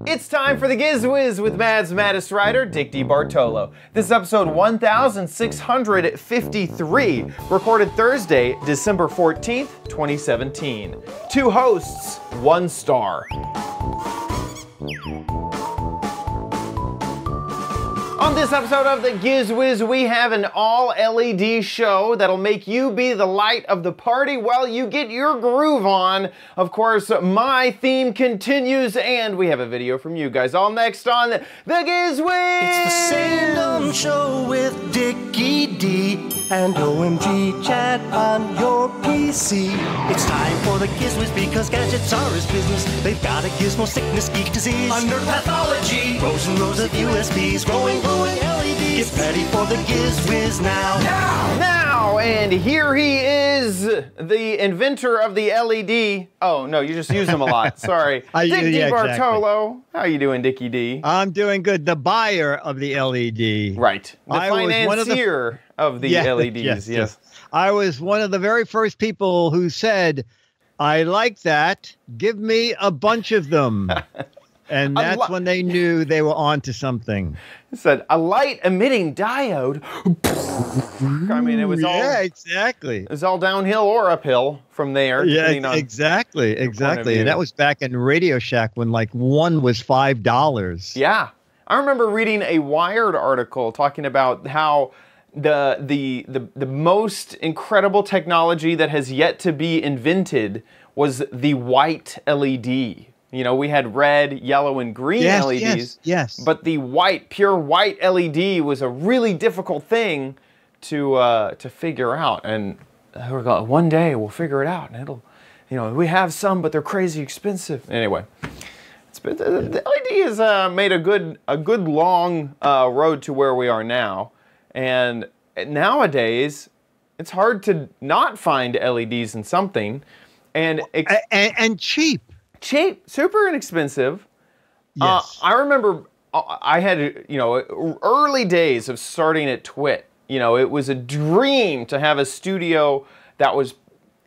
It's time for the Giz Wiz with Mad's Maddest writer, Dick DeBartolo. This is episode 1653, recorded Thursday, December 14th, 2017. 2 hosts, 1 star. On this episode of the Giz Wiz, we have an all-LED show that'll make you be the light of the party while you get your groove on. Of course, my theme continues, and we have a video from you guys. All next on the Giz Wiz! It's the Salem Show with Dickie D and OMG chat on your PC. It's time for the Giz Wiz because gadgets are his business. They've got a gizmo sickness, geek disease, under pathology, rows and rows of USBs, glowing LEDs. Get ready for the Giz Wiz now. Now, and here he is, the inventor of the LED. Oh, no, you just use them a lot. Sorry. Dick DeBartolo. Exactly. How you doing, Dickie D? I'm doing good. The buyer of the LED. Right. The financier of the LEDs. Yes. I was one of the very first people who said, I like that. Give me a bunch of them. And that's when they knew they were onto something. It said, a light-emitting diode. I mean, it was all... Yeah, exactly. It was all downhill or uphill from there. Yeah, exactly. And that was back in Radio Shack when, like, one was $5. Yeah. I remember reading a Wired article talking about how the most incredible technology that has yet to be invented was the white LED. You know, we had red, yellow, and green LEDs. Yes. But the white, pure white LED was a really difficult thing to figure out. And we're going, one day we'll figure it out, and it'll, you know, we have some, but they're crazy expensive. Anyway, the LED has made a good long road to where we are now. And nowadays, it's hard to not find LEDs in something, and cheap. Cheap, super inexpensive. Yes. I remember I had, you know, early days of starting at Twit. You know, it was a dream to have a studio that was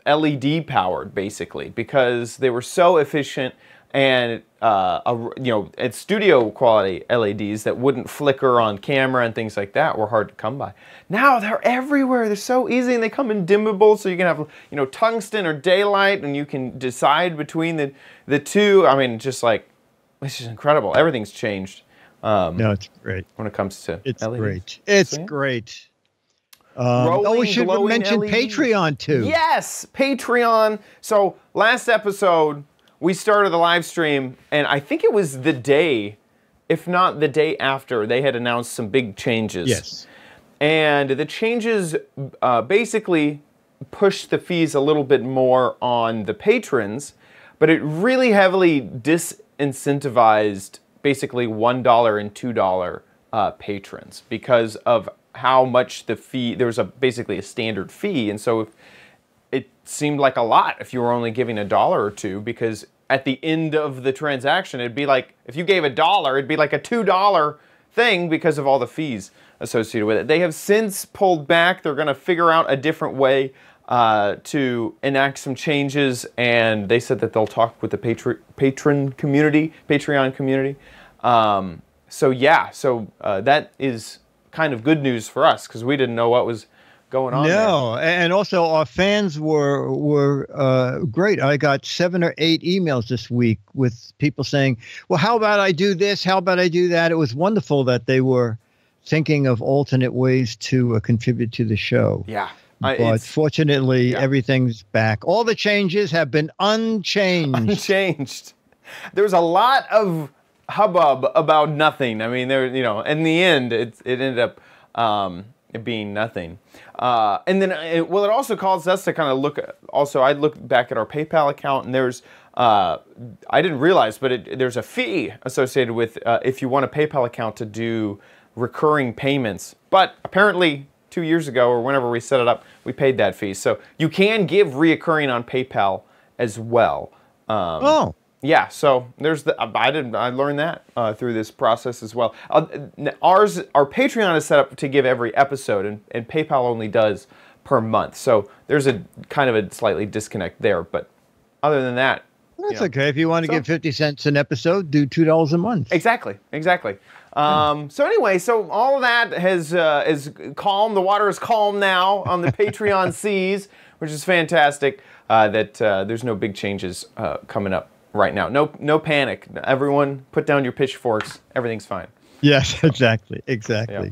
LED powered, basically, because they were so efficient and, you know, at studio quality LEDs that wouldn't flicker on camera and things like that were hard to come by. Now they're everywhere. They're so easy, and they come in dimmable, so you can have, you know, tungsten or daylight, and you can decide between the two. I mean, just like, it's just incredible. Everything's changed. No, it's great when it comes to it's LEDs. Great. It's great. We should mention LEDs. Patreon too. Yes, Patreon. So last episode, we started the live stream, and I think it was the day, if not the day after, they had announced some big changes. Yes. And the changes basically pushed the fees a little bit more on the patrons, but it really heavily disincentivized basically $1 and $2 patrons because of how much the fee, there was basically a standard fee, and so it seemed like a lot if you were only giving $1 or $2, because at the end of the transaction, it'd be like, if you gave $1, it'd be like a $2 thing because of all the fees associated with it. They have since pulled back. They're going to figure out a different way to enact some changes, and they said that they'll talk with the Patreon community. So yeah, that is kind of good news for us because we didn't know what was going on. No, and also our fans were great. I got 7 or 8 emails this week with people saying, well, how about I do this? How about I do that? It was wonderful that they were thinking of alternate ways to contribute to the show. Yeah. But fortunately, everything's back. All the changes have been unchanged. Unchanged. There was a lot of hubbub about nothing. I mean, you know, in the end, it ended up it being nothing. And then, it also caused us to kind of look. Also, I looked back at our PayPal account, and there's I didn't realize, but there's a fee associated with if you want a PayPal account to do recurring payments. But apparently, 2 years ago or whenever we set it up, we paid that fee. So you can give reoccurring on PayPal as well. Yeah, so there's I learned that through this process as well. Our Patreon is set up to give every episode, and PayPal only does per month. So there's a kind of a slightly disconnect there, but other than that, That's okay. If you want to give 50 cents an episode, do $2 a month. Exactly. So anyway, so all of that is calm. The water is calm now on the Patreon seas, which is fantastic. That there's no big changes coming up right now. No panic. Everyone, put down your pitchforks. Everything's fine. Yes, exactly. Yeah.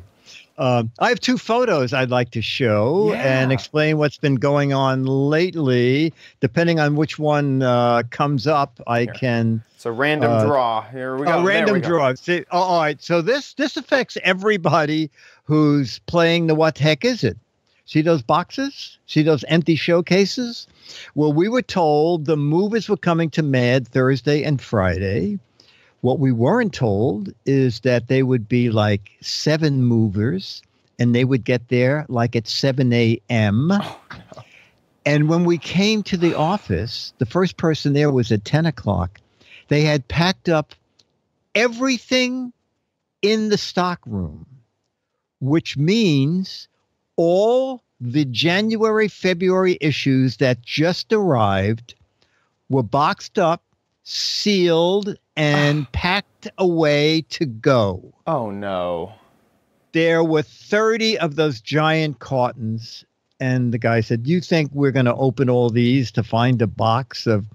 I have 2 photos I'd like to show and explain what's been going on lately. Depending on which one comes up, I can. It's a random draw. Here we go. A random draw. See, all right. So this affects everybody who's playing the What the Heck Is It? See those boxes? See those empty showcases? Well, we were told the movers were coming to MAD Thursday and Friday. What we weren't told is that they would be like 7 movers, and they would get there like at 7 a.m. Oh, no. And when we came to the office, the first person there was at 10 o'clock. They had packed up everything in the stock room, which means all the January, February issues that just arrived were boxed up, sealed, and packed away to go. Oh, no. There were 30 of those giant cartons, and the guy said, you think we're going to open all these to find a box of...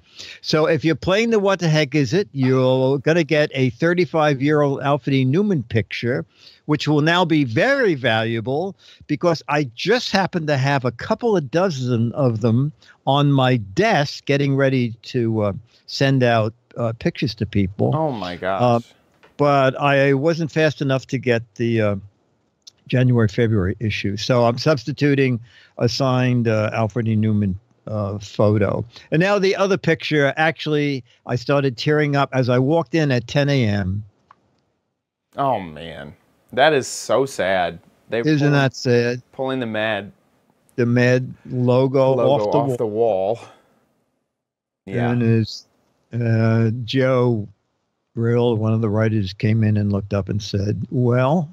So if you're playing the What the Heck Is It, you're going to get a 35-year-old Alfred E. Newman picture, which will now be very valuable because I just happen to have a couple of dozen of them on my desk getting ready to send out pictures to people. Oh, my gosh. But I wasn't fast enough to get the January, February issue. So I'm substituting a signed Alfred E. Newman photo. And now the other picture, actually, I started tearing up as I walked in at 10 a.m. Oh, man. That is so sad. Isn't that sad? Pulling the MAD logo off the wall. Yeah. And his Joe Brill, one of the writers, came in and looked up and said, well,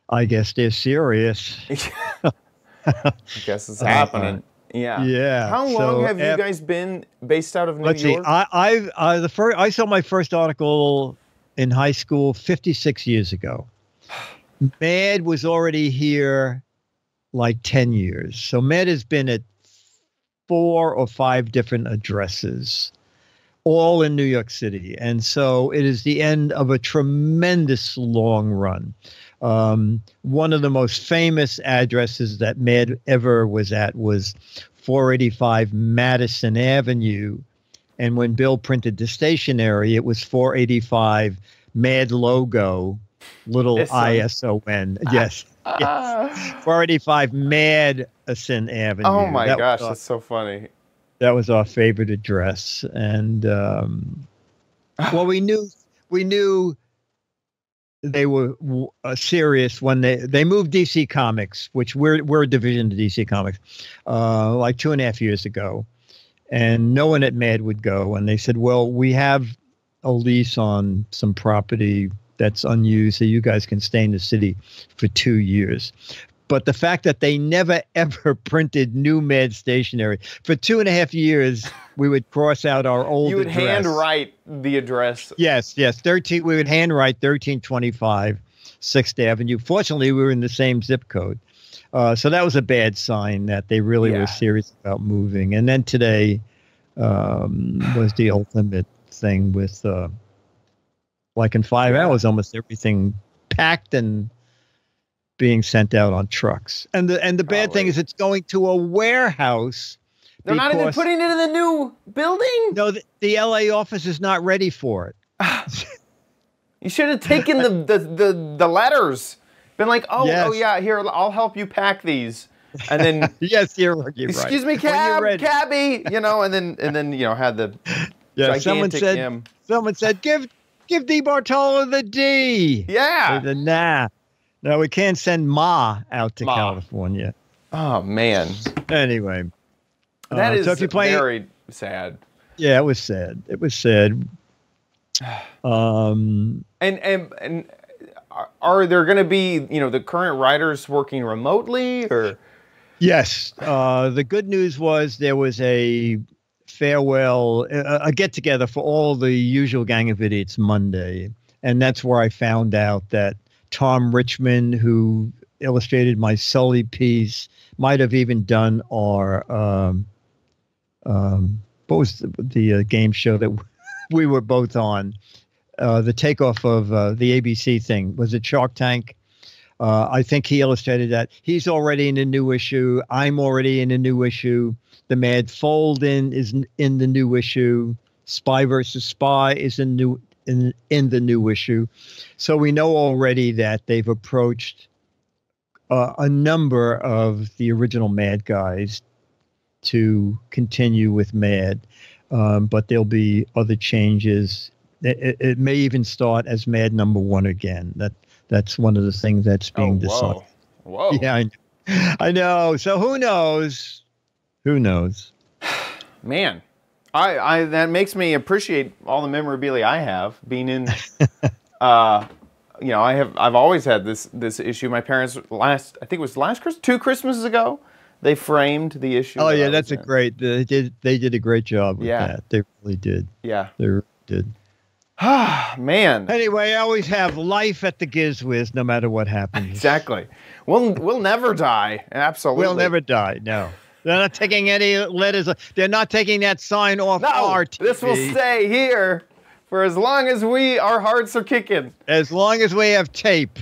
I guess they're serious. I guess it's happening. Yeah. How long have you guys been based out of New York? See. I saw my first article in high school 56 years ago. MAD was already here like 10 years. So MAD has been at 4 or 5 different addresses, all in New York City. And so it is the end of a tremendous long run. One of the most famous addresses that MAD ever was at was 485 Madison Avenue. And when Bill printed the stationery, it was 485 MAD logo, little ISON. Yes. 485 Madison Avenue. Oh, my gosh. That's so funny. That was our favorite address. And, well, we knew they were serious when they moved DC Comics, which we're a division of DC Comics, like 2.5 years ago. And no one at MAD would go. And they said, well, we have a lease on some property that's unused, so you guys can stay in the city for 2 years. But the fact that they never, ever printed new MAD stationery, for 2.5 years, we would cross out our old address. You would handwrite the address. Yes. We would handwrite 1325 6th Avenue. Fortunately, we were in the same zip code. So that was a bad sign that they really were serious about moving. And then today was the ultimate thing with, like in 5 hours, almost everything packed and being sent out on trucks. And the bad thing is it's going to a warehouse. They're not even putting it in the new building? No, the LA office is not ready for it. You should have taken the letters. Been like, oh yeah, here, I'll help you pack these. And then yes, you're right. Excuse me, cabbie, you know, and then you know, had the gigantic M. Someone said, give D Bartolo the D. Yeah. The nah. No, we can't send Ma out to California. Oh man. Anyway. That is so if you play, very sad. Yeah, it was sad. It was sad. And are there going to be, you know, the current writers working remotely or? Yes. The good news was there was a farewell, a get together for all the usual Gang of Idiots Monday. And that's where I found out that Tom Richmond, who illustrated my Sully piece, might have even done our, what was the game show that we were both on? The takeoff of the ABC thing. Was it Shark Tank? I think he illustrated that. He's already in a new issue. I'm already in a new issue. The Mad Fold is in the new issue. Spy versus Spy is in the new issue. So we know already that they've approached a number of the original Mad guys to continue with Mad, but there'll be other changes. It may even start as Mad #1 again. That's one of the things that's being decided. Whoa. Yeah, I know. So who knows? Who knows? Man, I that makes me appreciate all the memorabilia I have being in. You know, I've always had this issue. My parents I think it was last Christmas, 2 Christmases ago, they framed the issue. Oh yeah, that's a great. They did a great job with that. They really did. Yeah, they really did. Man. Anyway, I always have life at the Giz Wiz, no matter what happens. Exactly. We'll never die. Absolutely. We'll never die. No. They're not taking any letters. They're not taking that sign off our TV. This will stay here for as long as our hearts are kicking. As long as we have tape.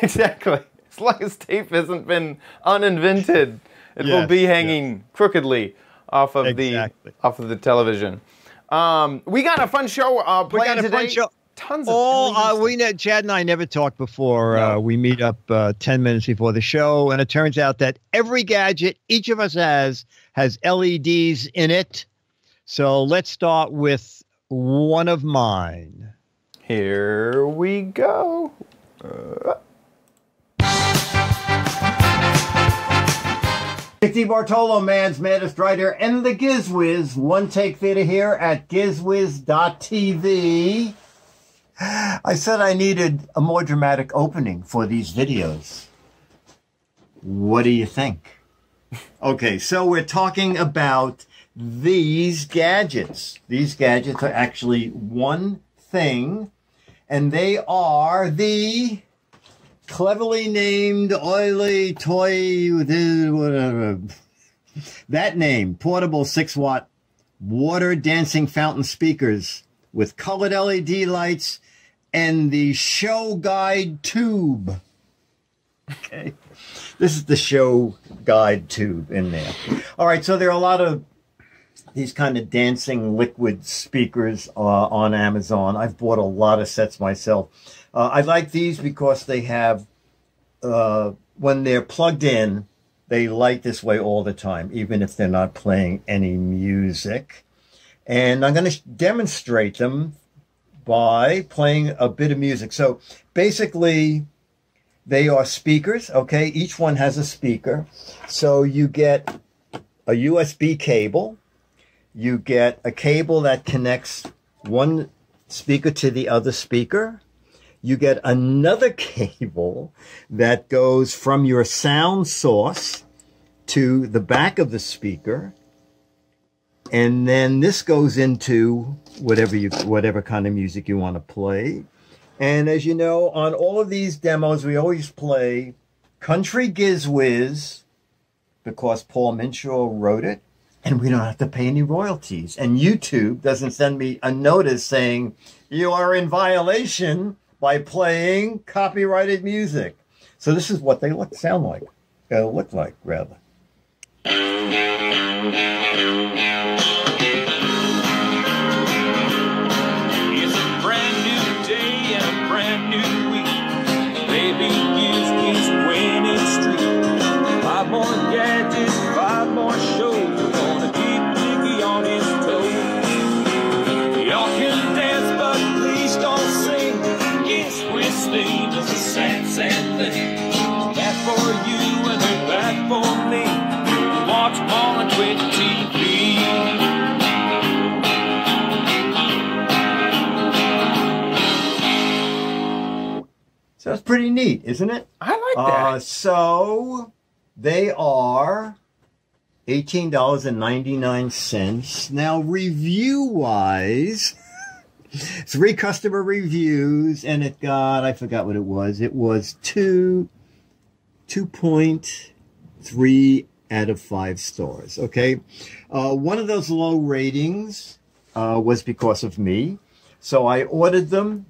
Exactly. As long as tape hasn't been uninvented, it will be hanging crookedly off of the television. We got a fun show planned today. Fun show. Tons of Chad and I never talked before. No. We meet up 10 minutes before the show, and it turns out that every gadget each of us has LEDs in it. So let's start with one of mine. Here we go. Dick Bartolo, man's maddest writer, and the Giz Wiz. One Take Theater here at gizwiz.tv. I said I needed a more dramatic opening for these videos. What do you think? Okay, so we're talking about these gadgets. These gadgets are actually one thing, and they are the cleverly named oily toy, whatever. That name, portable 6-watt water dancing fountain speakers with colored LED lights and the show guide tube. Okay. This is the show guide tube in there. All right, so there are a lot of these kind of dancing liquid speakers on Amazon. I've bought a lot of sets myself. I like these because they have, when they're plugged in, they light this way all the time, even if they're not playing any music. And I'm going to demonstrate them by playing a bit of music. So basically, they are speakers, okay? Each one has a speaker. So you get a USB cable. You get a cable that connects one speaker to the other speaker. You get another cable that goes from your sound source to the back of the speaker. And then this goes into whatever kind of music you want to play. And as you know, on all of these demos, we always play Country Giz Wiz because Paul Minshaw wrote it, and we don't have to pay any royalties. And YouTube doesn't send me a notice saying you are in violation by playing copyrighted music. So this is what they sound like. Look like, rather. It's a brand new day and a brand new week. Baby Giz Wiz winning streak. 5 more gadgets, 5 more shows. We're gonna keep Dickie on his toes. Y'all can dance, but please don't sing. Giz Wiz theme is a sad, sad thing. Bad for you and they're bad for me. Watch them all on Twitch TV. So that's pretty neat, isn't it? I like that. So they are $18.99. Now, review-wise, 3 customer reviews, and it got, I forgot what it was. It was 2.3 out of 5 stars, okay? One of those low ratings was because of me. So I ordered them.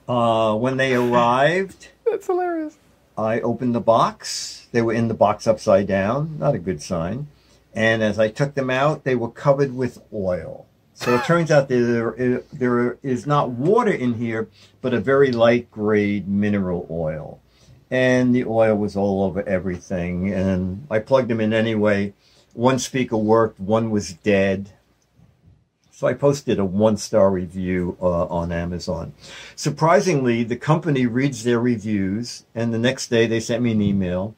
When they arrived, That's hilarious. I opened the box. They were in the box upside down. Not a good sign. And as I took them out, they were covered with oil. So it turns out there is not water in here, but a very light grade mineral oil. And the oil was all over everything. And I plugged them in anyway. One speaker worked, one was dead. So I posted a 1-star review on Amazon. Surprisingly, the company reads their reviews, and the next day they sent me an email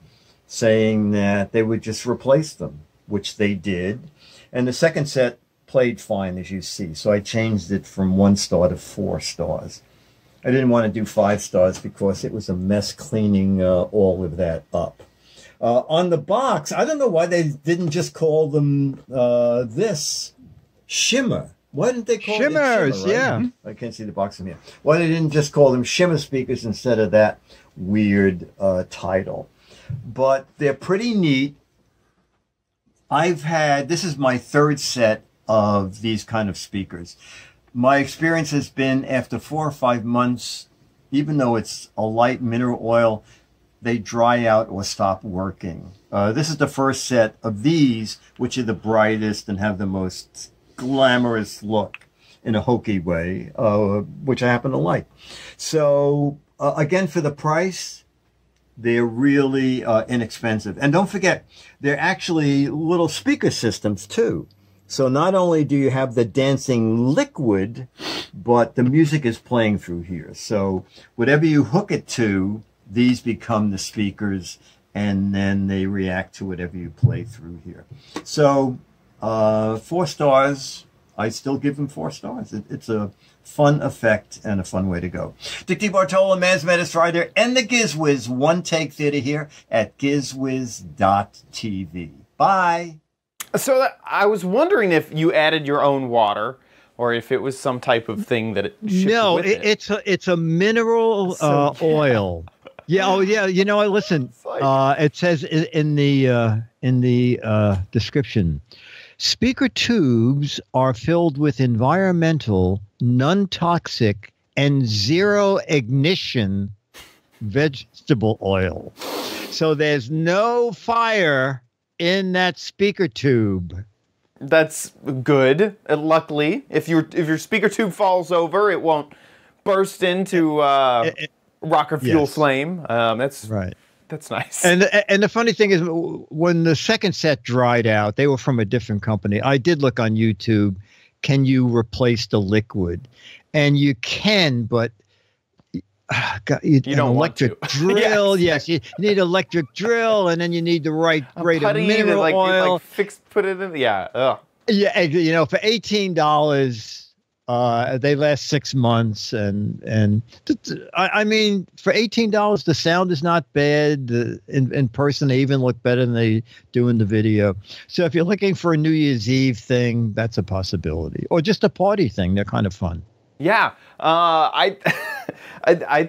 saying that they would just replace them, which they did. And the second set played fine, as you see. So I changed it from 1 star to 4 stars. I didn't want to do 5 stars because it was a mess cleaning all of that up. On the box, I don't know why they didn't just call them this shimmer. Why didn't they call Shimmers? it shimmer, right? Yeah. I can't see the box from here. Why they didn't just call them shimmer speakers instead of that weird title? But they're pretty neat. This is my 3rd set of these kind of speakers. My experience has been after 4 or 5 months, even though it's a light mineral oil, they dry out or stop working. This is the first set of these, which are the brightest and have the most glamorous look in a hokey way, which I happen to like. So again, for the price, they're really inexpensive. And don't forget, they're actually little speaker systems too. So not only do you have the dancing liquid, but the music is playing through here. So whatever you hook it to, these become the speakers, and then they react to whatever you play through here. So 4 stars. I still give them 4 stars. It's a fun effect and a fun way to go. Dick D. Bartola, Man's Menace Rider, and the Giz Wiz One Take Theater here at gizwiz.tv. Bye. So I was wondering if you added your own water, or if it was some type of thing that it shipped No, with it. it's a mineral oil. Yeah. Oh, yeah. You know, listen. It says in the description, speaker tubes are filled with environmental, non-toxic, and zero ignition vegetable oil. So there's no fire in that speaker tube. That's good. Luckily, if your speaker tube falls over, it won't burst into rocket fuel flame. That's right. That's nice. And the funny thing is, when the second set dried out, they were from a different company. I did look on YouTube. Can you replace the liquid? And you can, but you don't want to. Drill. Yes, you need an electric drill, and then you need the right grade of mineral oil. Put it in. Yeah. Ugh. Yeah, you know, for $18. They last 6 months, and I mean, for $18, the sound is not bad. In person, they even look better than they do in the video. So if you're looking for a New Year's Eve thing, that's a possibility, or just a party thing. They're kind of fun. Yeah, I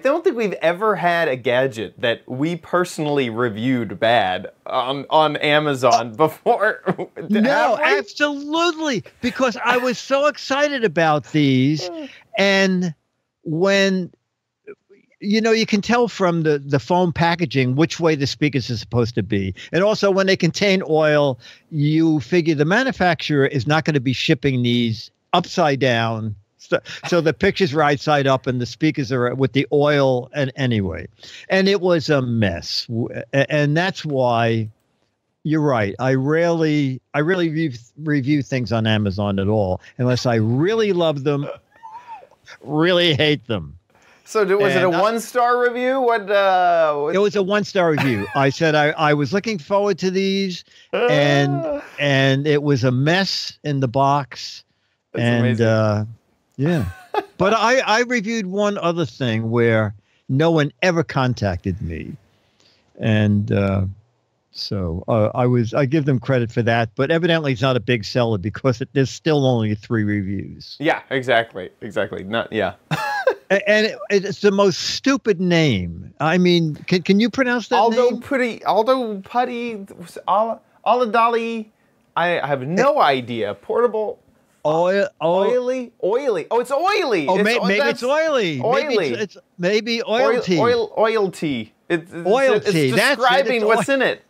don't think we've ever had a gadget that we personally reviewed bad on Amazon before. No, absolutely, because I was so excited about these, and when you can tell from the foam packaging which way the speakers are supposed to be, and also when they contain oil, you figure the manufacturer is not going to be shipping these upside down. So the pictures right side up and the speakers are with the oil and anyway. And it was a mess. And that's why you're right. I rarely review things on Amazon at all unless I really love them, really hate them. So was it a 1-star review? What? It was a 1-star review. I said I was looking forward to these, and it was a mess in the box. That's amazing. Yeah, but I reviewed one other thing where no one ever contacted me, and So I give them credit for that, but evidently it's not a big seller because there's still only 3 reviews. Yeah, exactly. Not And it's the most stupid name. I mean, can you pronounce that name? Aldo Putty, Dolly. I have no idea. Portable. Oily. Oh, it's oily. Oh, maybe it's oily. Maybe oil tea. Oil tea. It's describing what's in it.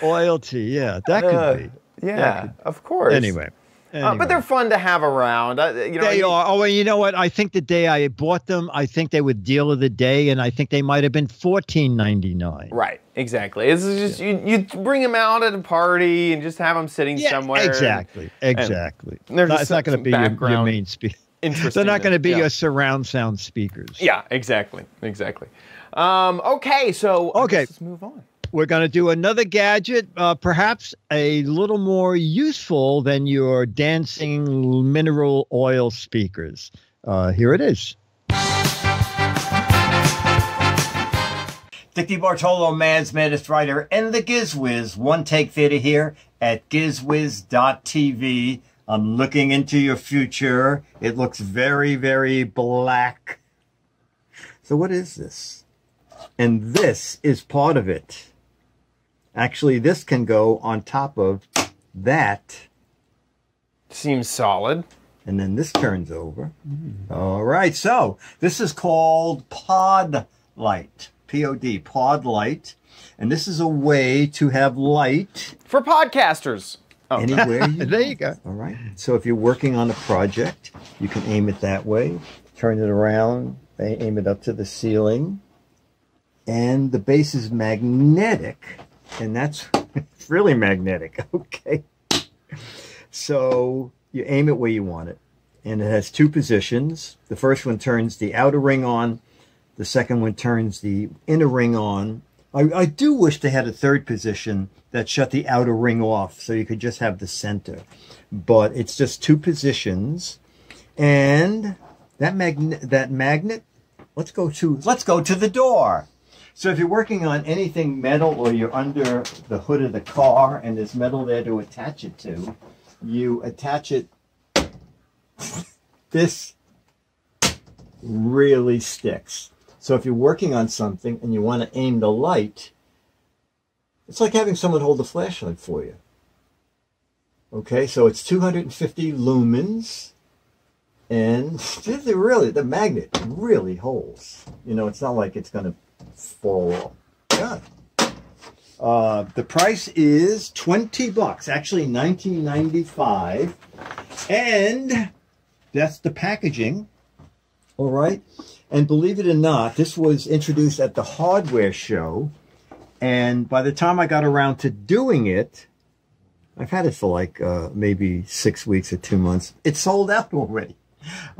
Oil tea. Yeah, that could be. Yeah, of course. Anyway. But they're fun to have around. They are. Oh, and you know what? I think the day I bought them, I think they were deal of the day, and I think they might have been $14.99. Right. Exactly. It's just you bring them out at a party and just have them sitting somewhere. Exactly. It's not going to be your main speaker. They're not going to be your surround sound speakers. Yeah. Exactly. Okay. So let's move on. We're going to do another gadget, perhaps a little more useful than your dancing mineral oil speakers. Here it is. Dick DeBartolo, Man's Maddest Writer, and the Giz Wiz. One Take Theater here at gizwiz.tv. I'm looking into your future. It looks very, very black. So what is this? And this is part of it. Actually, this can go on top of that. Seems solid. And then this turns over. All right, so this is called Pod Light. P-O-D, Pod Light. And this is a way to have light. For podcasters. Anywhere you There you go. All right. So if you're working on a project, you can aim it that way. Turn it around. Aim it up to the ceiling. And the base is magnetic. And that's it's really magnetic, okay? So you aim it where you want it. And it has 2 positions. The first one turns the outer ring on. The second one turns the inner ring on. I do wish they had a 3rd position that shut the outer ring off so you could just have the center. But it's just 2 positions. And that magnet, let's go to the door. So if you're working on anything metal or you're under the hood of the car and there's metal there to attach it to, you attach it. This really sticks. So if you're working on something and you want to aim the light, it's like having someone hold the flashlight for you. Okay, so it's 250 lumens. And the magnet really holds. You know, it's not like it's going to fall off. Yeah. The price is $20, actually $19.95, and that's the packaging. All right, and believe it or not, this was introduced at the hardware show, and by the time I got around to doing it, I've had it for like maybe 6 weeks or 2 months. It's sold out already.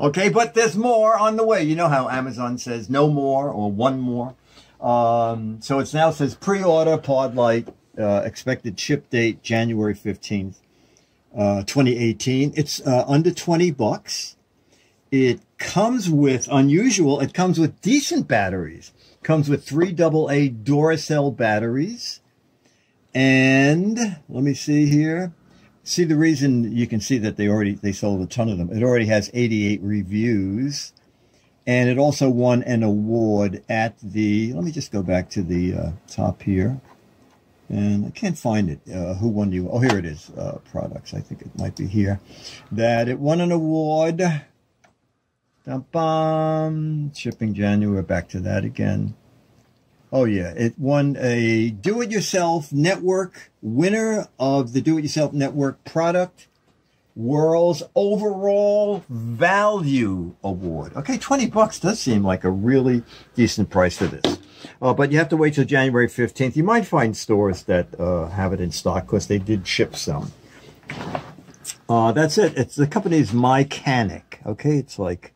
Okay, but there's more on the way. You know how Amazon says no more or one more. So it now says pre-order Pod Light, expected ship date January 15th, 2018. It's under $20. It comes with, unusual, it comes with decent batteries. Comes with 3 AA Duracell batteries. And let me see here. See the reason you can see that they sold a ton of them. It already has 88 reviews. And it also won an award at the, let me just go back to the top here. And I can't find it. Who won the, oh, here it is, products. I think it might be here. That it won an award. Dum-bum. Shipping January, back to that again. Oh, yeah. It won a Do-It-Yourself Network, winner of the Do-It-Yourself Network Product World's Overall Value Award. Okay, $20 does seem like a really decent price for this. But you have to wait till January 15th. You might find stores that have it in stock because they did ship some. That's it. The company is Mechanic. Okay, it's like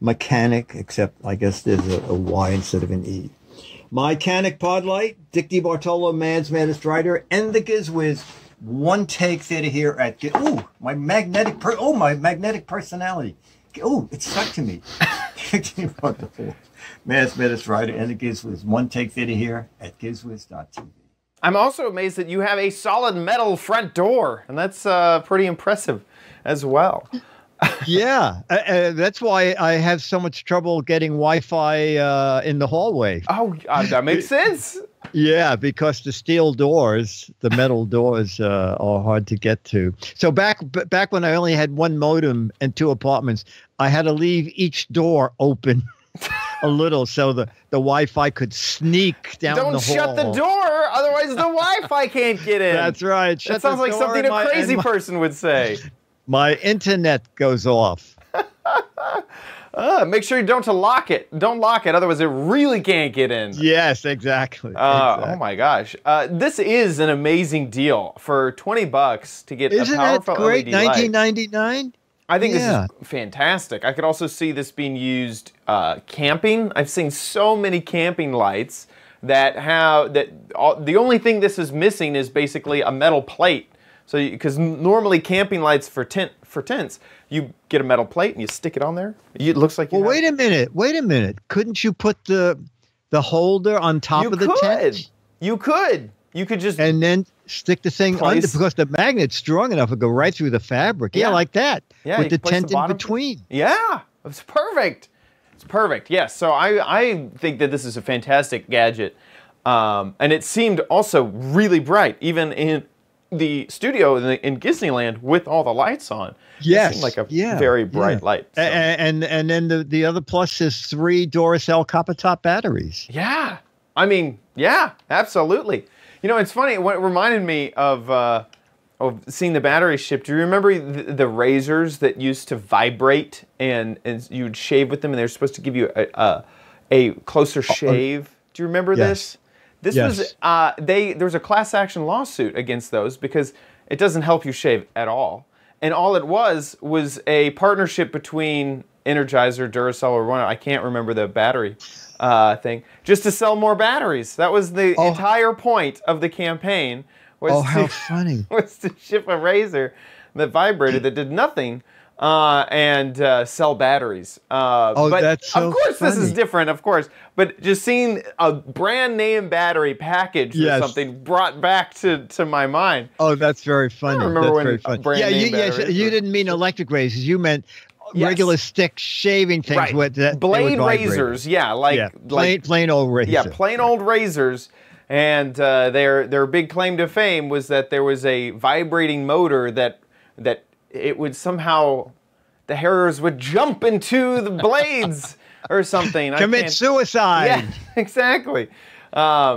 mechanic, except I guess there's a Y instead of an E. Mechanic Pod Light, Dick DeBartolo, Man's Maddest Writer, and the Giz Wiz. One Take Theater here at my magnetic personality. Oh, it stuck to me. Mass Menace Rider and the Giz Wiz. One take theater here at gizwiz.tv. I'm also amazed that you have a solid metal front door, and that's pretty impressive as well. Yeah, that's why I have so much trouble getting Wi-Fi in the hallway. Oh, that makes sense. Yeah, because the steel doors, the metal doors, are hard to get to. So back when I only had one modem and 2 apartments, I had to leave each door open a little so the Wi-Fi could sneak down the hall. Don't shut the door, otherwise the Wi-Fi can't get in. That's right. That sounds like something a crazy person would say. My internet goes off. Make sure you don't lock it. Don't lock it, otherwise it really can't get in. Yes, exactly. Oh my gosh. This is an amazing deal for $20 to get a powerful great? LED light. $19.99? I think this is fantastic. I could also see this being used camping. I've seen so many camping lights that the only thing this is missing is basically a metal plate. So, because normally camping lights for tents, you get a metal plate and you stick it on there. It looks like. Wait a minute. Couldn't you put the holder on top of the tent? You could. You could just and then stick the thing under because the magnet's strong enough to go right through the fabric. Yeah, like that. Yeah, with the tent in between. Yeah, it's perfect. It's perfect. Yes. So I think that this is a fantastic gadget, and it seemed also really bright, even in the studio in Disneyland with all the lights on. Yes, it seemed like a very bright light. So. And then the other plus is 3 Duracell copper top batteries. Yeah, I mean, yeah, absolutely. You know, it's funny. It reminded me of seeing the battery ship. Do you remember the razors that used to vibrate and you'd shave with them, and they're supposed to give you a closer shave? Do you remember this? This was there was a class action lawsuit against those because it doesn't help you shave at all, and all it was a partnership between Energizer, Duracell, or one, I can't remember the battery thing, just to sell more batteries. That was the entire point of the campaign. How funny! Was to ship a razor that vibrated that did nothing. And sell batteries. But that's so of course funny. This is different, of course. But just seeing a brand name battery package or something brought back to my mind. Oh, that's very funny. I remember when brand name batteries you didn't mean electric razors. You meant regular stick shaving things with that blade razors. Plain old razors. Yeah, plain old razors. And their big claim to fame was that there was a vibrating motor that it would somehow, the hairs would jump into the blades or something. Commit suicide. Yeah, exactly. Sorry,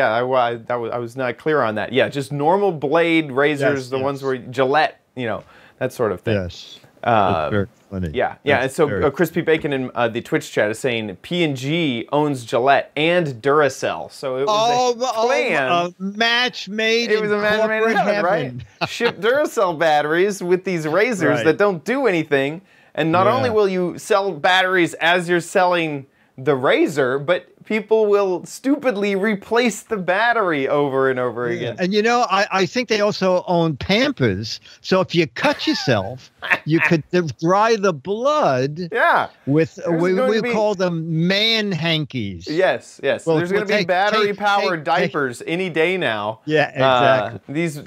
I was not clear on that. Yeah, just normal blade razors, ones where Gillette, that sort of thing. Yes. That's very funny. Yeah. And so Crispy Bacon in the Twitch chat is saying P&G owns Gillette and Duracell. So it was a plan. A match made in heaven, right? Ship Duracell batteries with these razors that don't do anything. And not only will you sell batteries as you're selling the razor, but people will stupidly replace the battery over and over again. And I think they also own Pampers. So if you cut yourself, you could dry the blood. Yeah. With we call them man hankies. Yes. Well, there's going to be battery-powered diapers any day now. Yeah, exactly. These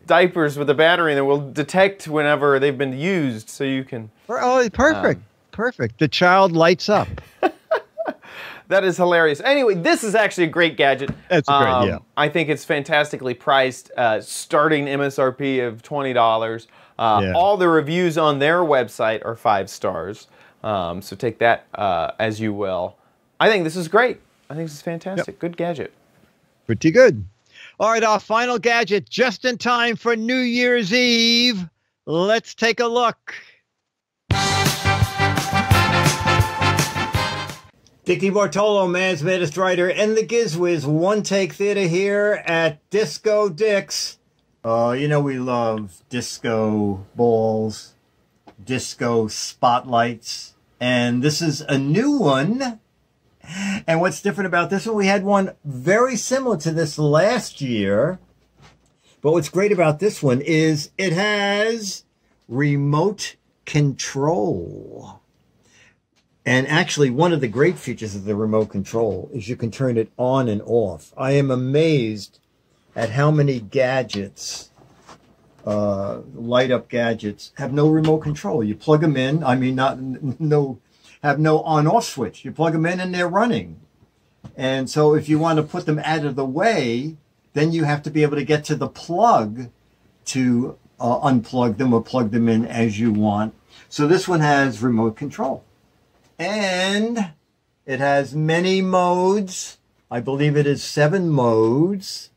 diapers with a battery that will detect whenever they've been used, so you can. Oh, perfect. Perfect. The child lights up. That is hilarious. Anyway, this is actually a great gadget. That's great, I think it's fantastically priced, starting MSRP of $20. All the reviews on their website are 5 stars. So take that as you will. I think this is great. I think this is fantastic. Good gadget. Pretty good. All right, our final gadget, just in time for New Year's Eve. Let's take a look. Dickie Bartolo, Man's Maddest Writer, and the Giz Wiz One Take Theater here at Disco Dick's. Oh, we love disco balls, disco spotlights, and this is a new one. And what's different about this one, we had one very similar to this last year. But what's great about this one is it has remote control. And actually, one of the great features of the remote control is you can turn it on and off. I am amazed at how many gadgets, light up gadgets, have no remote control. You plug them in. I mean, have no on off switch. You plug them in and they're running. And so if you want to put them out of the way, then you have to be able to get to the plug to unplug them or plug them in as you want. So this one has remote control. And it has many modes. I believe it is 7 modes.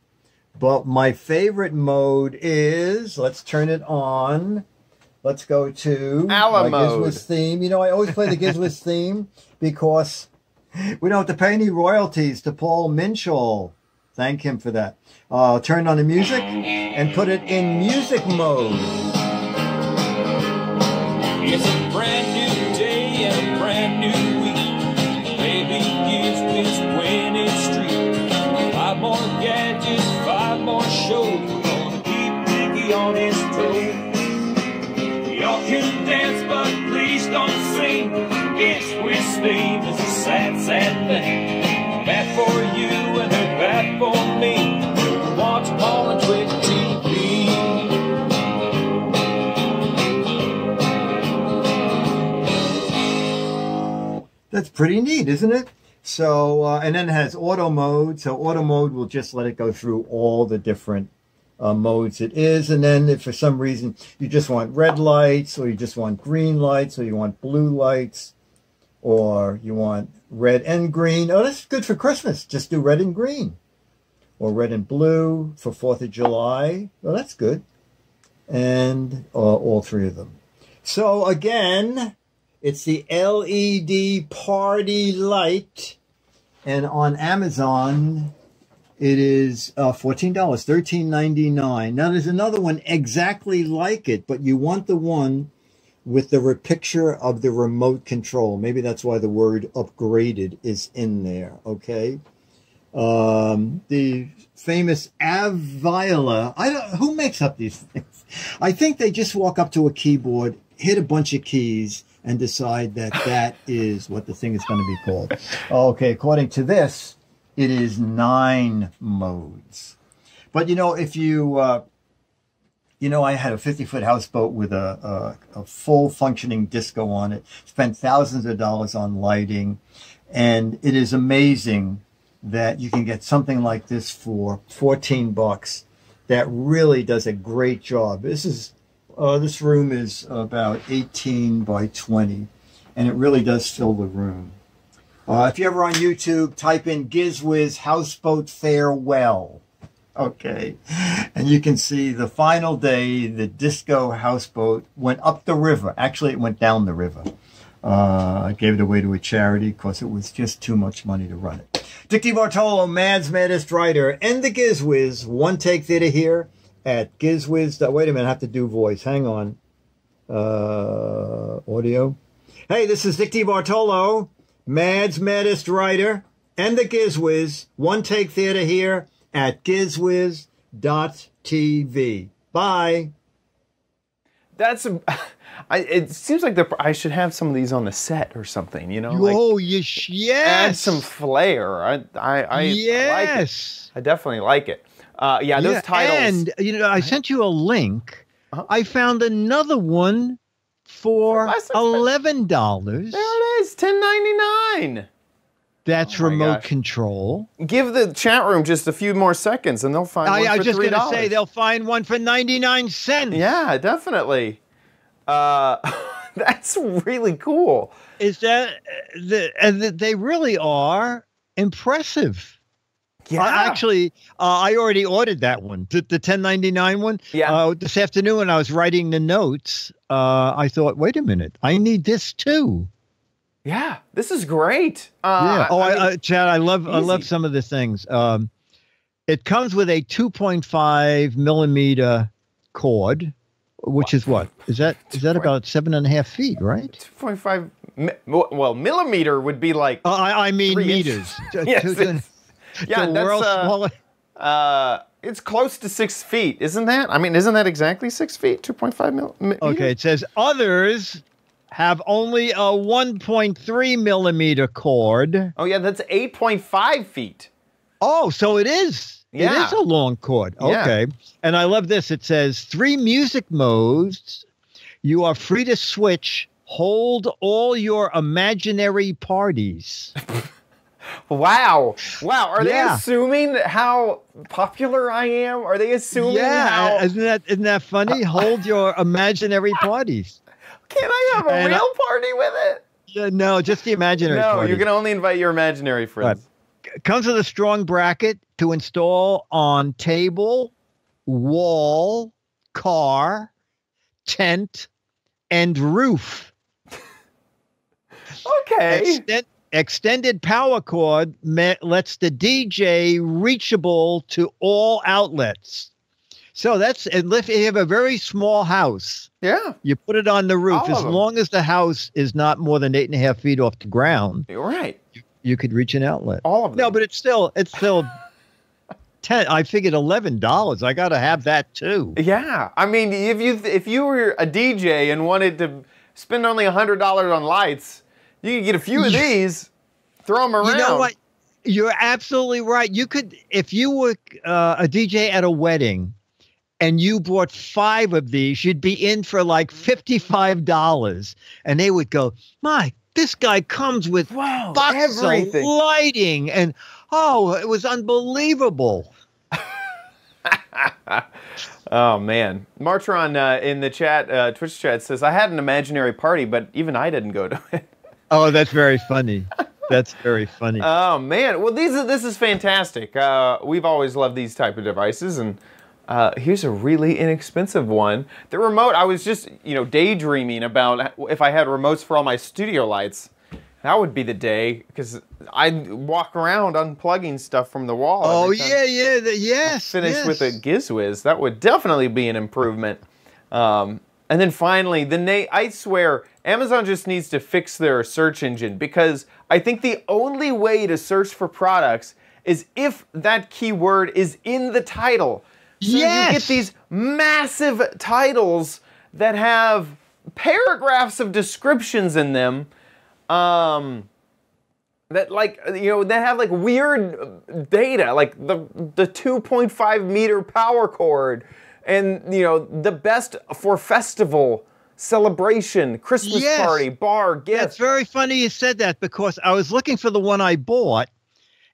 But my favorite mode is, let's turn it on. Let's go to Ala my Giz mode. Wiz theme. You know, I always play the Giz Wiz theme because we don't have to pay any royalties to Paul Minshall. Thank him for that. Turn on the music and put it in music mode. It's a brand new day and a brand new week. Baby Giz Wiz winning streak. 5 more gadgets, 5 more shows. We're gonna keep Mickey on his toes. Y'all can dance, but please don't sing. Giz Wiz theme is a sad, sad thing. Bad for you and they're bad for me. Watch Paul and Twitch TV. That's pretty neat, isn't it? So, and then it has auto mode. So auto mode will just let it go through all the different modes it is. And then if for some reason you just want red lights, or you just want green lights, or you want blue lights, or you want red and green. Oh, that's good for Christmas. Just do red and green. Or red and blue for 4th of July. Well, that's good. And all 3 of them. So again, it's the LED party light. And on Amazon, it is $14, $13.99. Now, there's another one exactly like it, but you want the one with the picture of the remote control. Maybe that's why the word upgraded is in there, okay? The famous Avila, who makes up these things? I think they just walk up to a keyboard, hit a bunch of keys, and decide that that is what the thing is going to be called. Okay, according to this, it is 9 modes. But, you know, if you... you know, I had a 50-foot houseboat with a full functioning disco on it, spent thousands of dollars on lighting, and it is amazing that you can get something like this for 14 bucks that really does a great job. This room is about 18 by 20, and it really does fill the room. If you're ever on YouTube, type in Giz Wiz Houseboat Farewell. Okay, and you can see the final day, the disco houseboat went up the river. Actually, it went down the river. I gave it away to a charity because it was just too much money to run it. Dick Bartolo, Mad's Maddest Writer, and the Giz Wiz, One Take Theater here at Giz Wiz. Wait a minute, I have to do voice. Hang on. Audio. Hey, this is Dick Bartolo, Mad's Maddest Writer, and the Giz Wiz, One Take Theater here at gizwiz.tv. Bye. That's it seems like I should have some of these on the set or something, you know? Oh, like, yes. add some flair. I like it. I definitely like it. Yeah, those titles. And, you know, I sent you a link. I found another one for $11. There it is, $10.99. That's remote control. Give the chat room just a few more seconds and they'll find one for $3. I was just going to say they'll find one for 99 cents. Yeah, definitely. That's really cool. Is that they really are impressive. Yeah. I already ordered that one, the $10.99 one. Yeah. This afternoon when I was writing the notes, I thought, wait a minute, I need this too. Yeah, this is great. Yeah. Chad, I love some of the things. It comes with a 2.5 millimeter cord, which is what? Is that about 7.5 feet, right? 2.5. Well, millimeter would be like. I mean meters. Yes. It's close to 6 feet, isn't that? I mean, isn't that exactly 6 feet? 2.5 mil. Okay, it says others have only a 1.3 millimeter cord. Oh, yeah, that's 8.5 feet. Oh, so it is. Yeah. It is a long cord. Yeah. Okay. And I love this. It says 3 music modes. You are free to switch. Hold all your imaginary parties. Wow. Wow. Are they Yeah. assuming how popular I am? Are they assuming how... Isn't that funny? Hold your imaginary parties. Can I have a And real party with it? Yeah, no, just the imaginary No, parties. you can only invite your imaginary friends. Comes with a strong bracket to install on table, wall, car, tent, and roof. Okay. Extended power cord lets the DJ reachable to all outlets. So that's, and if you have a very small house, Yeah. you put it on the roof. All As of them. long as the house is not more than 8.5 feet off the ground, You're right. you could reach an outlet. All of them. No, but it's still 10. I figured $11. I got to have that too. Yeah. I mean, if you were a DJ and wanted to spend only $100 on lights, you could get a few of these, throw them around. You know what? You're absolutely right. You could, if you were a DJ at a wedding and you bought 5 of these, you'd be in for like $55. And they would go, my, this guy comes with Wow, boxes of everything. lighting. And, oh, it was unbelievable. Oh, man. Martron in the chat, Twitch chat says, I had an imaginary party, but even I didn't go to it. Oh, that's very funny. That's very funny. Oh, man. Well, this is fantastic. We've always loved these type of devices, and here's a really inexpensive one. The remote, I was just, daydreaming about if I had remotes for all my studio lights. That would be the day, because I'd walk around unplugging stuff from the wall. Oh, every time yeah. Yes. finish with a Giz Wiz. That would definitely be an improvement. And then finally, I swear, Amazon just needs to fix their search engine, because I think the only way to search for products is if that keyword is in the title. So Yes. you get these massive titles that have paragraphs of descriptions in them, that have like weird data, like the 2.5 meter power cord, and the best for festival, celebration, Christmas Yes. party, bar, That's gift. very funny you said that, because I was looking for the one I bought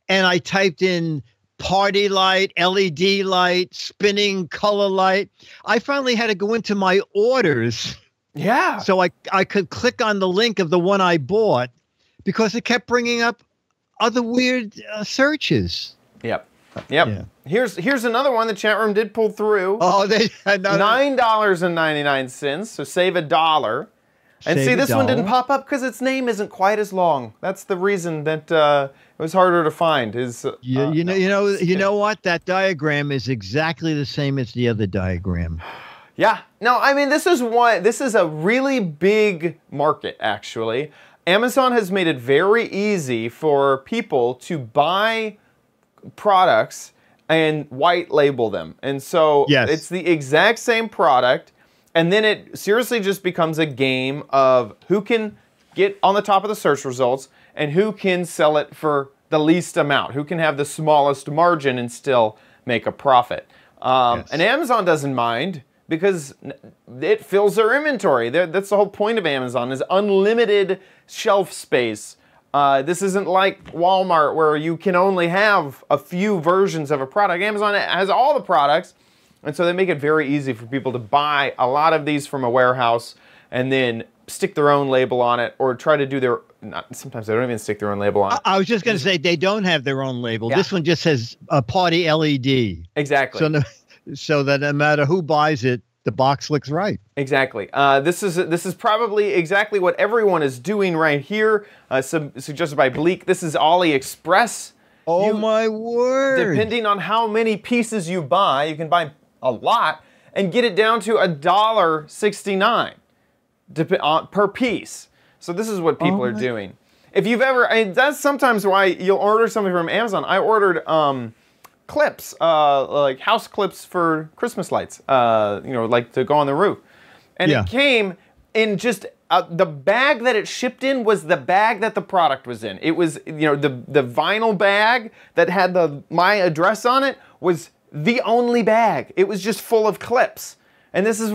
and I typed in party light, LED light, spinning color light. I finally had to go into my orders Yeah. so I could click on the link of the one I bought, because it kept bringing up other weird searches. Yep. Yeah. Here's another one the chat room did pull through. Oh, they $9.99, so save $1. And Save see, this one didn't $1. pop up because its name isn't quite as long. That's the reason that it was harder to find. You know what? That diagram is exactly the same as the other diagram. Yeah. No, I mean, this is a really big market, actually. Amazon has made it very easy for people to buy products and white label them. And so Yes. it's the exact same product, and then it seriously just becomes a game of who can get on the top of the search results and who can sell it for the least amount, who can have the smallest margin and still make a profit. Yes. And Amazon doesn't mind, because it fills their inventory. That's the whole point of Amazon, is unlimited shelf space. This isn't like Walmart, where you can only have a few versions of a product. Amazon has all the products, and so they make it very easy for people to buy a lot of these from a warehouse and then stick their own label on it, or try to do their... sometimes they don't even stick their own label on it. I was just going to say, they don't have their own label. Yeah. This one just says a party LED. Exactly. So that no matter who buys it, the box looks right. Exactly. This is probably exactly what everyone is doing right here. Suggested by Bleak. This is AliExpress. Oh my word! Depending on how many pieces you buy, you can buy a lot and get it down to $1.69 per piece. So this is what people are doing. If you've ever, and that's sometimes why you'll order something from Amazon. I ordered clips, like house clips for Christmas lights, like to go on the roof. And Yeah. it came in just the bag that it shipped in was the bag that the product was in. It was, you know, the vinyl bag that had my address on it was the only bag. It was just full of clips. And this is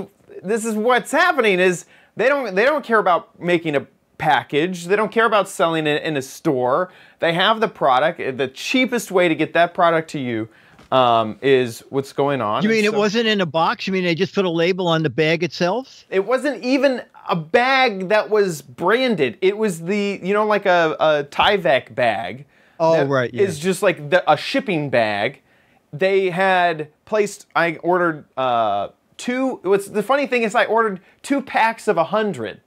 what's happening is they don't care about making a package. They don't care about selling it in a store. They have the product. The cheapest way to get that product to you is what's going on. You mean it wasn't in a box? You mean they just put a label on the bag itself? It wasn't even a bag that was branded. It was you know, like a Tyvek bag. Oh, right. Yeah. It's just like a shipping bag. They had placed, I ordered the funny thing is I ordered 2 packs of 100.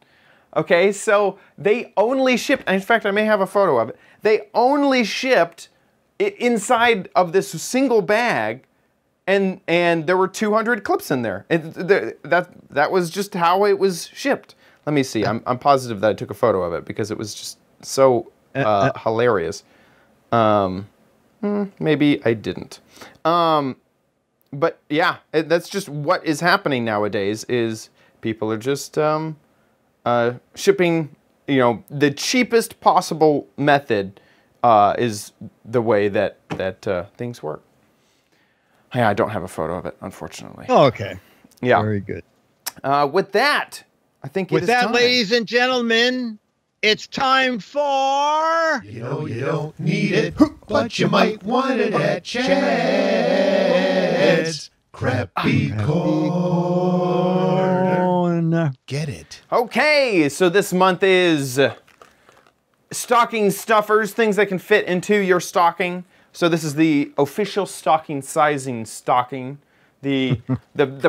Okay, so they only shipped, in fact, I may have a photo of it. They only shipped it inside of this single bag, and there were 200 clips in there. That was just how it was shipped. Let me see. I'm positive that I took a photo of it because it was just so hilarious. Maybe I didn't. But yeah, that's just what is happening nowadays. Is people are just shipping, you know, the cheapest possible method is the way that things work. Yeah, I don't have a photo of it, unfortunately. Oh, okay. Yeah. Very good. With that, I think with that, ladies and gentlemen, it's time for. You know you don't need it, but you might want it at Chad's Crappy Corn. Get it. Okay, so this month is stocking stuffers, things that can fit into your stocking. So this is the official stocking sizing stocking, the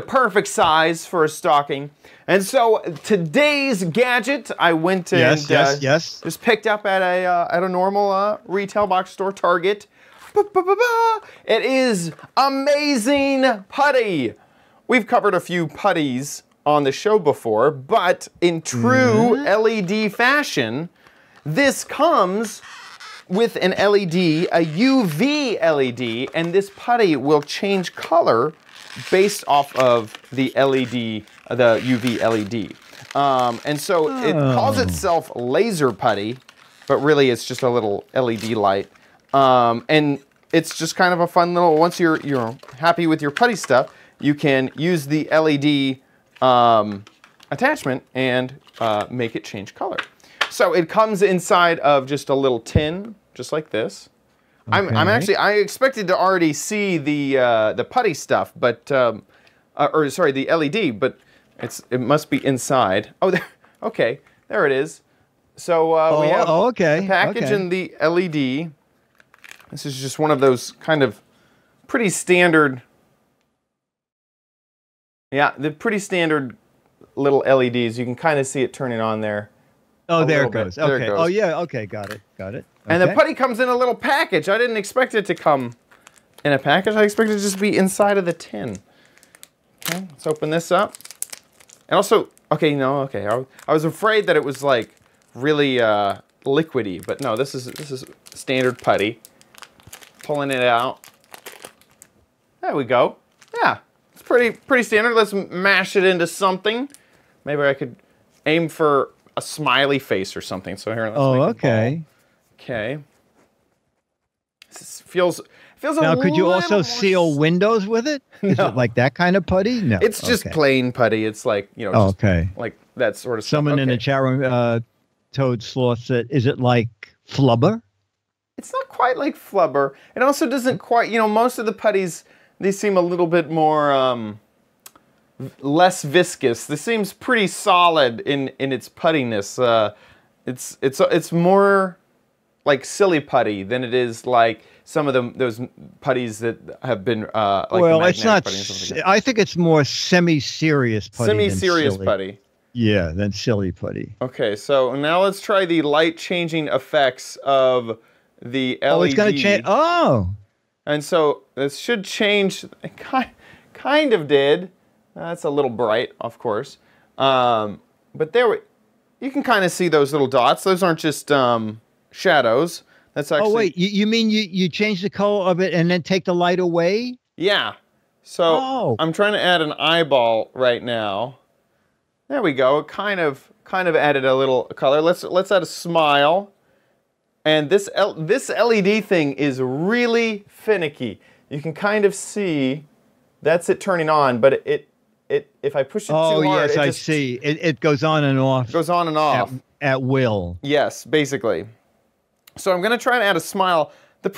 perfect size for a stocking. And so today's gadget, I went and just picked up at a normal retail box store, Target. It is amazing putty. We've covered a few putties on the show before, but in true LED fashion, this comes with an LED, a UV LED, and this putty will change color based off of the LED, the UV LED. And so it calls itself laser putty, but really it's just a little LED light. And it's just kind of a fun little, once you're happy with your putty stuff, you can use the LED attachment and make it change color. So it comes inside of just a little tin, just like this. Okay. I expected to already see the putty stuff, but or sorry, the LED, but it must be inside. Oh, okay, there it is. So we have the package and the LED. This is just one of those kind of pretty standard. Yeah, the pretty standard little LEDs. You can kind of see it turning on there. Oh, there it goes. Okay. There it goes. Oh, yeah. Okay, got it. Got it. Okay. And the putty comes in a little package. I didn't expect it to come in a package. I expected it to just be inside of the tin. Okay, let's open this up. And also, okay, no, okay. I was afraid that it was like really liquidy, but no, this is standard putty. Pulling it out. There we go. Yeah, it's pretty standard. Let's mash it into something. Maybe I could aim for a smiley face or something. So here, let's make okay. Okay. This feels now, could you also seal windows with it? Is it like that kind of putty? No. It's just plain putty. It's like, you know, just like that sort of Someone stuff. in the chat room, Toad Sloth said, is it like flubber? It's not quite like flubber. It also doesn't quite, you know, most of the putties, they seem a little bit more less viscous. This seems pretty solid in its puttiness. It's more like silly putty than it is like some of those putties that have been like well, it's not. I think it's more semi-serious putty. Semi-serious putty. Yeah, than silly putty. Okay, so now let's try the light changing effects of the LED. Oh, it's going to change. Oh. And so this should change. It kind of did. That's a little bright, of course. But you can kind of see those little dots. Those aren't just shadows. That's actually. Oh wait, you mean you change the color of it and then take the light away? Yeah. So I'm trying to add an eyeball right now. There we go. It kind of kind of added a little color. Let's add a smile. And this LED thing is really finicky. You can kind of see that's it turning on, but it if I push it too hard, yes, I see. It goes on and off. Goes on and off at will. Yes, basically. So I'm gonna try and add a smile. The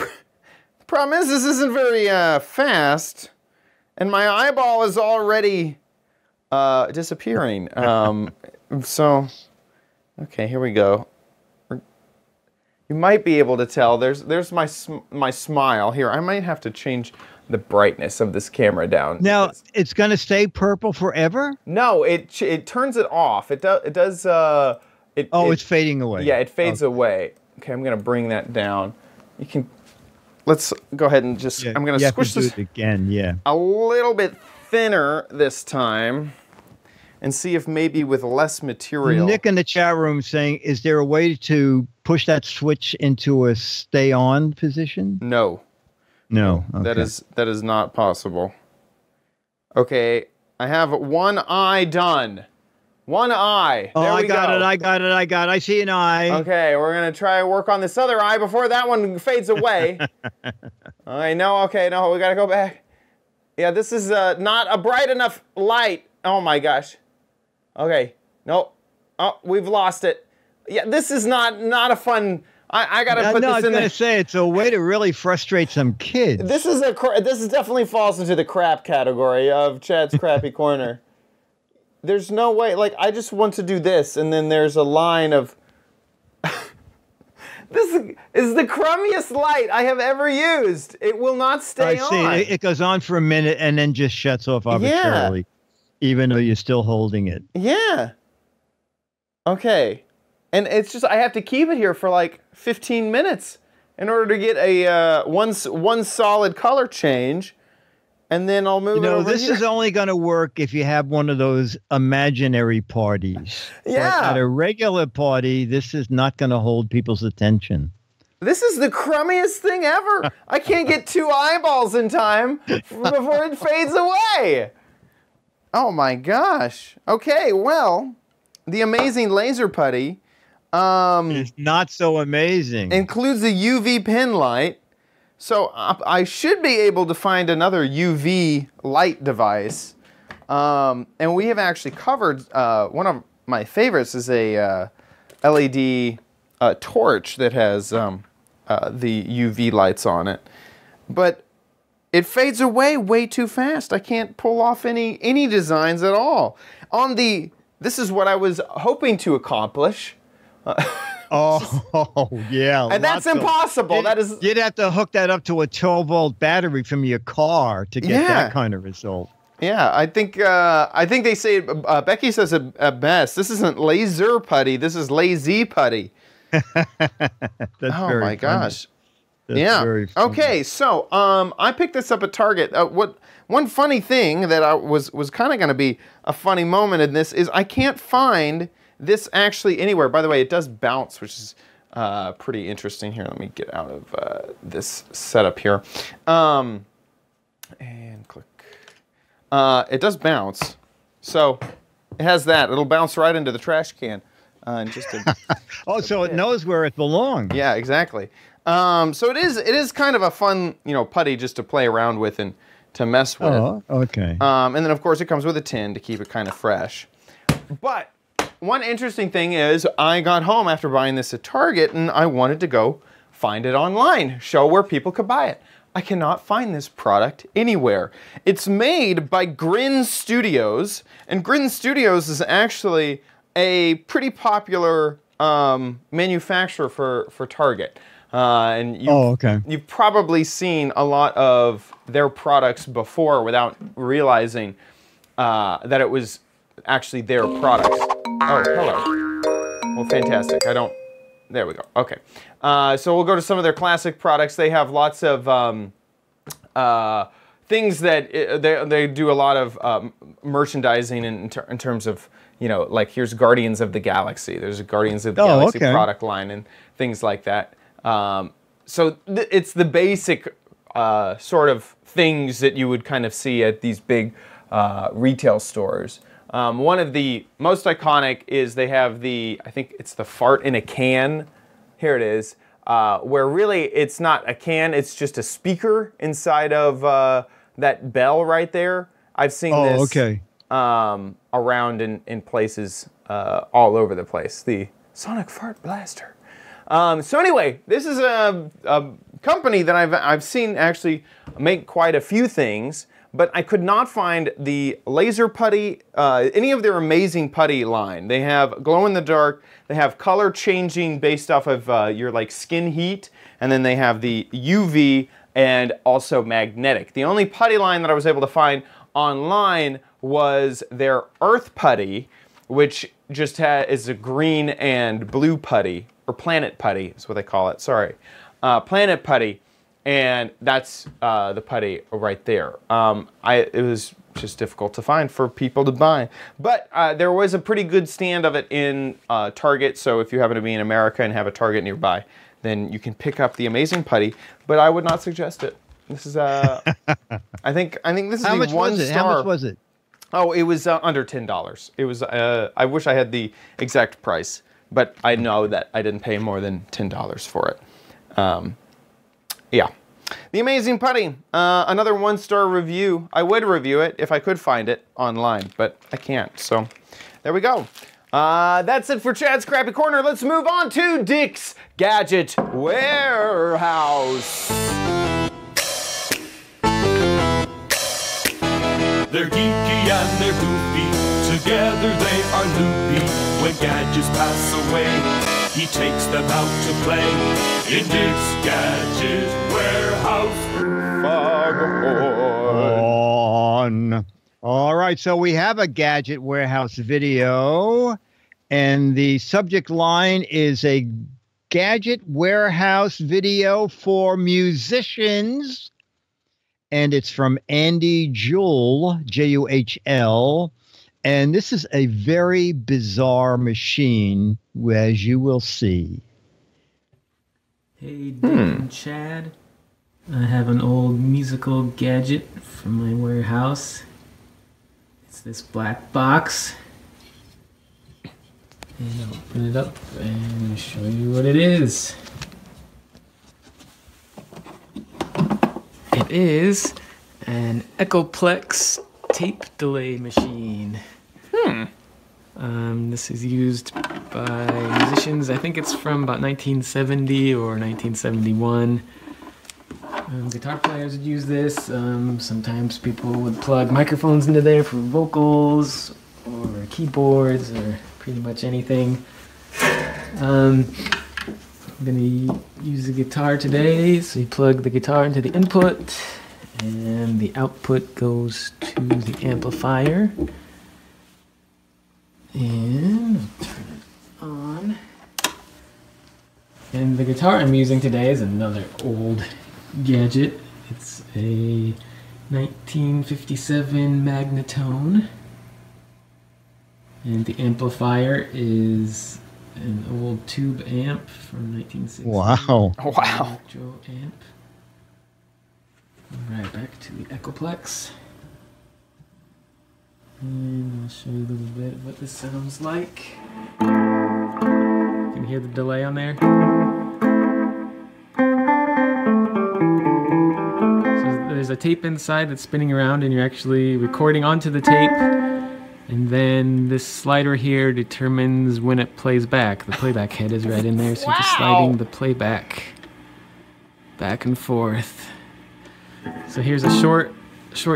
problem is this isn't very fast, and my eyeball is already disappearing. So, okay, here we go. You might be able to tell. There's my smile here. I might have to change the brightness of this camera down. Now it's going to stay purple forever? No, it turns it off. It does. It's fading away. Yeah, it fades away. Okay, I'm gonna bring that down. You can. Let's go ahead and just. I'm gonna squish this again. Yeah. A little bit thinner this time, and see if maybe with less material. Nick in the chat room saying, "Is there a way to push that switch into a stay on position?" No. No. Okay. That is not possible. Okay, I have one eye done. One eye. Oh, there we go. I got it. I see an eye. Okay, we're gonna try to work on this other eye before that one fades away. I know. Okay, no, we gotta go back. Yeah, this is not a bright enough light. Oh my gosh. Okay. Nope. Oh, we've lost it. Yeah, this is not a fun. I gotta put this in there. I was gonna say it's a way to really frustrate some kids. This is definitely falls into the crap category of Chad's crappy corner. There's no way. Like, I just want to do this, and then there's a line of. This is the crummiest light I have ever used. It will not stay on. I see. It goes on for a minute and then just shuts off arbitrarily, even though you're still holding it. Yeah. Okay. And it's just, I have to keep it here for like 15 minutes in order to get a one solid color change. And then I'll move it over this here. is only going to work if you have one of those imaginary parties. Yeah. But at a regular party, this is not going to hold people's attention. This is the crummiest thing ever. I can't get 2 eyeballs in time before it fades away. Oh my gosh. Okay, well, the amazing laser putty it's not so amazing. Includes a UV pen light. So I should be able to find another UV light device. And we have actually covered, one of my favorites is a LED torch that has the UV lights on it. But it fades away way too fast. I can't pull off any designs at all. This is what I was hoping to accomplish. Oh, yeah. And that's impossible. You'd have to hook that up to a 12-volt battery from your car to get that kind of result. Yeah, I think they say, Becky says it best. This isn't laser putty. This is lazy putty. That's oh very my funny. gosh. That's yeah. very funny. Okay, so I picked this up at Target. One funny thing that was kind of going to be a funny moment in this is I can't find this actually anywhere. By the way, it does bounce, which is pretty interesting. Here, let me get out of this setup here. And click. It does bounce. So it has that. It'll bounce right into the trash can. Just oh, so it knows where it belongs. Yeah, exactly. So it is kind of a fun, putty just to play around with and to mess with. Oh, okay. And then, of course, it comes with a tin to keep it kind of fresh. But one interesting thing is I got home after buying this at Target and I wanted to go find it online, show where people could buy it. I cannot find this product anywhere. It's made by Grin Studios, and Grin Studios is actually a pretty popular manufacturer for Target. And you've probably seen a lot of their products before without realizing that it was actually their products. Oh, hello. Well, fantastic. There we go. Okay. So we'll go to some of their classic products. They have lots of things that they do a lot of merchandising in terms of, like here's Guardians of the Galaxy. There's a Guardians of the Galaxy product line and things like that. So it's the basic sort of things that you would kind of see at these big retail stores. One of the most iconic is they have the, I think it's the fart in a can. Here it is. Where really it's not a can, it's just a speaker inside of that bell right there. I've seen this okay. Around in places all over the place. The Sonic Fart Blaster. So anyway, this is a company that I've seen actually make quite a few things, but I could not find the laser putty, any of their amazing putty line. They have glow in the dark, they have color changing based off of your like skin heat, and then they have the UV and also magnetic. The only putty line that I was able to find online was their Earth putty, which just is a green and blue putty, or planet putty is what they call it, sorry. Planet putty, and that's the putty right there. It was just difficult to find for people to buy. But there was a pretty good stand of it in Target, so if you happen to be in America and have a Target nearby, then you can pick up the amazing putty, but I would not suggest it. This is, I think this is How the much one was it? star. How much was it? Oh, it was under $10. It was, I wish I had the exact price, but I know that I didn't pay more than $10 for it. Yeah. The Amazing Putty, another one-star review. I would review it if I could find it online, but I can't, so there we go. That's it for Chad's Crappy Corner. Let's move on to Dick's Gadget Warehouse. They're geeky and they're goofy, together they are loopy. When gadgets pass away, he takes them out to play in Dick's Gadget Warehouse. On. All right, so we have a Gadget Warehouse video, and the subject line is a Gadget Warehouse video for musicians. And it's from Andy Juhl, Juhl. And this is a very bizarre machine, as you will see. Hey, Dick and Chad. I have an old musical gadget from my warehouse. It's this black box. And I'll open it up and show you what it is. It is an Echoplex tape delay machine. This is used by musicians. I think it's from about 1970 or 1971. Guitar players would use this. Sometimes people would plug microphones into there for vocals or keyboards or pretty much anything. I'm going to use the guitar today, so you plug the guitar into the input and the output goes to the amplifier. And I'll turn it on. And the guitar I'm using today is another old gadget. It's a 1957 Magnatone. And the amplifier is an old tube amp from 1960. Wow. Wow. Electro amp. Right back to the Echoplex. And I'll show you a little bit of what this sounds like. Can you hear the delay on there? So there's a tape inside that's spinning around and you're actually recording onto the tape. And then this slider here determines when it plays back. The playback head is right in there, so you're just sliding the playback back and forth. So here's a short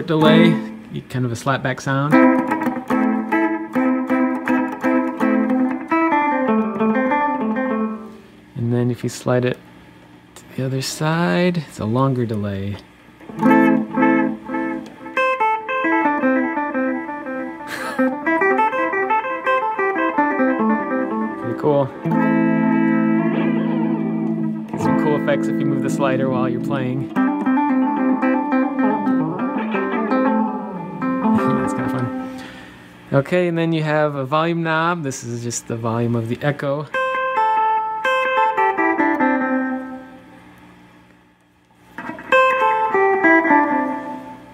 delay, kind of a slapback sound. And then if you slide it to the other side, it's a longer delay. Pretty cool. Get some cool effects if you move the slider while you're playing. That's kind of fun. Okay, and then you have a volume knob. This is just the volume of the echo.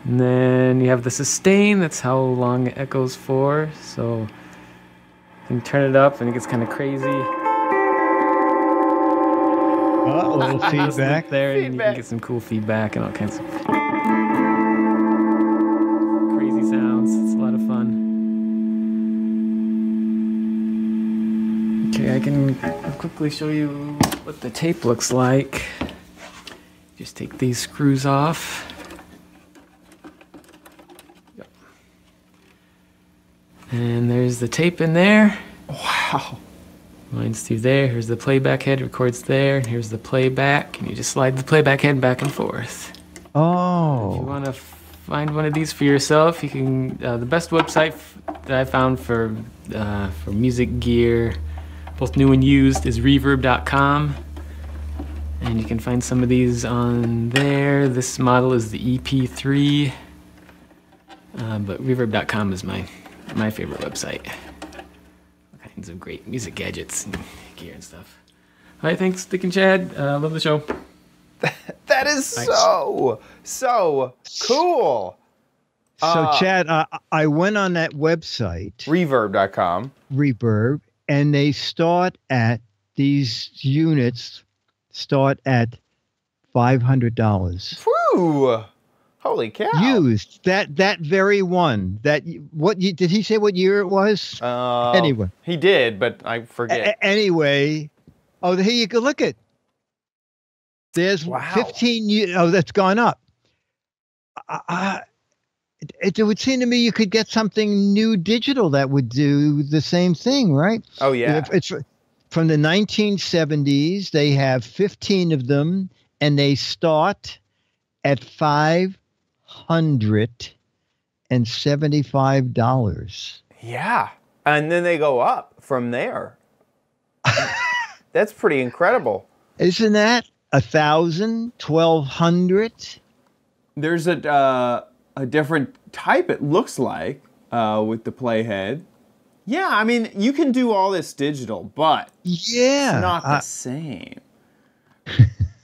And then you have have the sustain. That's how long it echoes for. So you can turn it up and it gets kind of crazy. A little feedback. There, and you can get some cool feedback and all kinds of crazy sounds. It's a lot of fun. Okay, I can quickly show you what the tape looks like. Just take these screws off. Yep. And there's the tape in there. Wow. Lines through there. Here's the playback head, records there. And here's the playback, and you just slide the playback head back and forth. Oh. If you want to find one of these for yourself, you can. The best website that I found for music gear, both new and used, is reverb.com. And you can find some of these on there. This model is the EP3. But reverb.com is my favorite website. All kinds of great music gadgets and gear and stuff. All right, thanks, Dick and Chad. Love the show. That is so cool. So, Chad, I went on that website, Reverb.com. Reverb, and they start at, these units start at $500. Whew. Holy cow. Used. That very one. Did he say what year it was? Anyway. He did, but I forget. Anyway. Oh, here you go. Look at. There's 15 years. Oh, that's gone up. It would seem to me you could get something new digital that would do the same thing, right? Oh, yeah. It's from the 1970s. They have 15 of them, and they start at $575. Yeah. And then they go up from there. That's pretty incredible. Isn't that 1,000, 1,200? There's a different type, it looks like, with the playhead. Yeah, I mean, you can do all this digital, but it's not the same.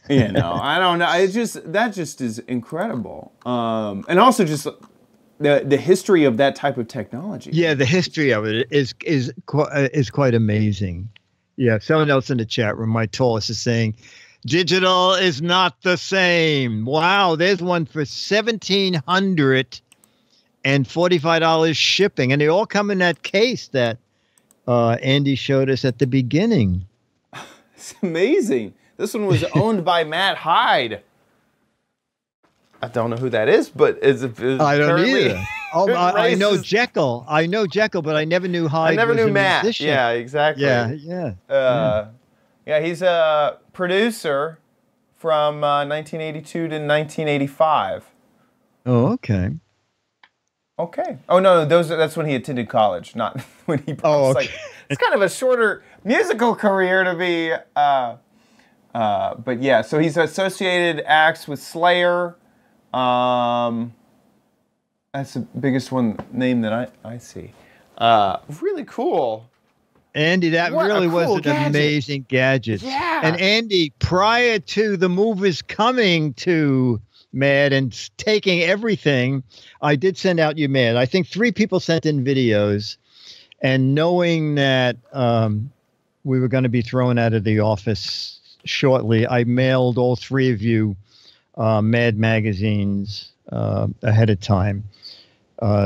You know, I don't know. That just is incredible. And also just the history of that type of technology. Yeah, the history of it is quite amazing. Yeah, someone else in the chat room, my tallest, is saying, digital is not the same. Wow, there's one for $1,745 shipping, and they all come in that case that Andy showed us at the beginning. It's amazing. This one was owned by Matt Hyde. I don't know who that is, but it's I don't either. Oh, I know Jekyll. I know Jekyll, but I never knew Hyde. I never knew Matt. Musician. Yeah, exactly. Yeah. Yeah, he's a producer from 1982 to 1985. Oh, okay. Okay. Oh no, that's when he attended college, not when he. Oh, okay. It's kind of a shorter musical career to be. But yeah, so he's associated acts with Slayer. That's the biggest name that I see. Really cool. Andy, that really was an amazing gadget. Yeah. And Andy, prior to the movers coming to Mad and taking everything, I did send out you Mad. I think 3 people sent in videos, and knowing that we were going to be thrown out of the office shortly, I mailed all 3 of you Mad magazines ahead of time.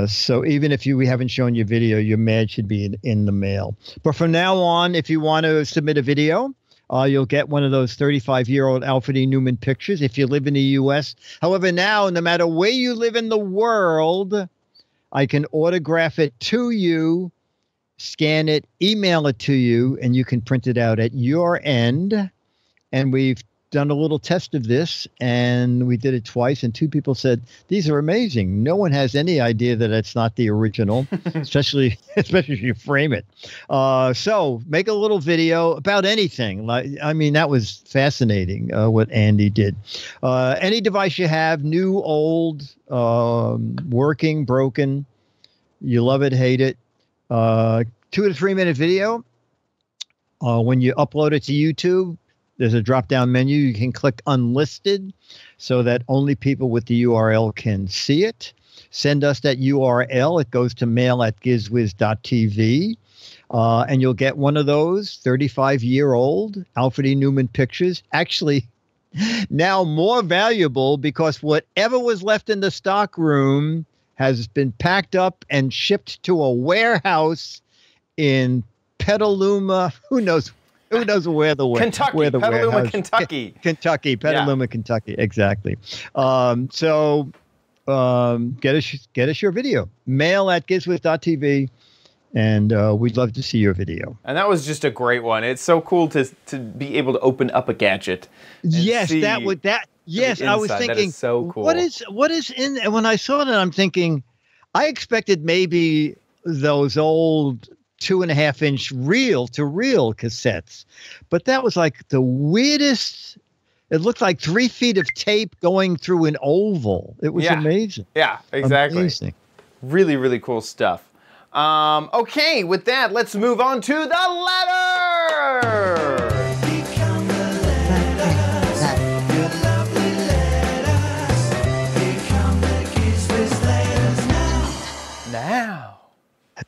So even if we haven't shown you video, your Mad should be in the mail. But from now on, if you want to submit a video, you'll get one of those 35-year-old Alfred E. Newman pictures if you live in the U.S. However, now, no matter where you live in the world, I can autograph it to you, scan it, email it to you, and you can print it out at your end. And we've done a little test of this, and we did it twice, and 2 people said, these are amazing. No one has any idea that it's not the original, especially if you frame it. So make a little video about anything. I mean, that was fascinating, what Andy did. Any device you have, new, old, working, broken, you love it, hate it, 2 to 3 minute video. When you upload it to YouTube, there's a drop-down menu. You can click unlisted so that only people with the URL can see it. Send us that URL. It goes to mail@gizwiz.tv. And you'll get one of those 35-year-old Alfred E. Newman pictures. Actually, now more valuable because whatever was left in the stock room has been packed up and shipped to a warehouse in Petaluma. Who knows where the Kentucky, where the Petaluma, warehouse, Kentucky. Kentucky, Petaluma, Kentucky. Exactly. So get us your video. Mail@gizwiz.tv. And we'd love to see your video. And that was just a great one. It's so cool to be able to open up a gadget. Yes, I was thinking, that is so cool. What is in? And when I saw that, I'm thinking, I expected maybe those old 2.5-inch reel-to-reel cassettes, but that was like the weirdest. It looked like 3 feet of tape going through an oval. It was amazing. Yeah, exactly. Amazing. Really, really cool stuff. Okay, with that, let's move on to the letter. Become the letter, your lovely letters. Become the Giz Wiz letters now.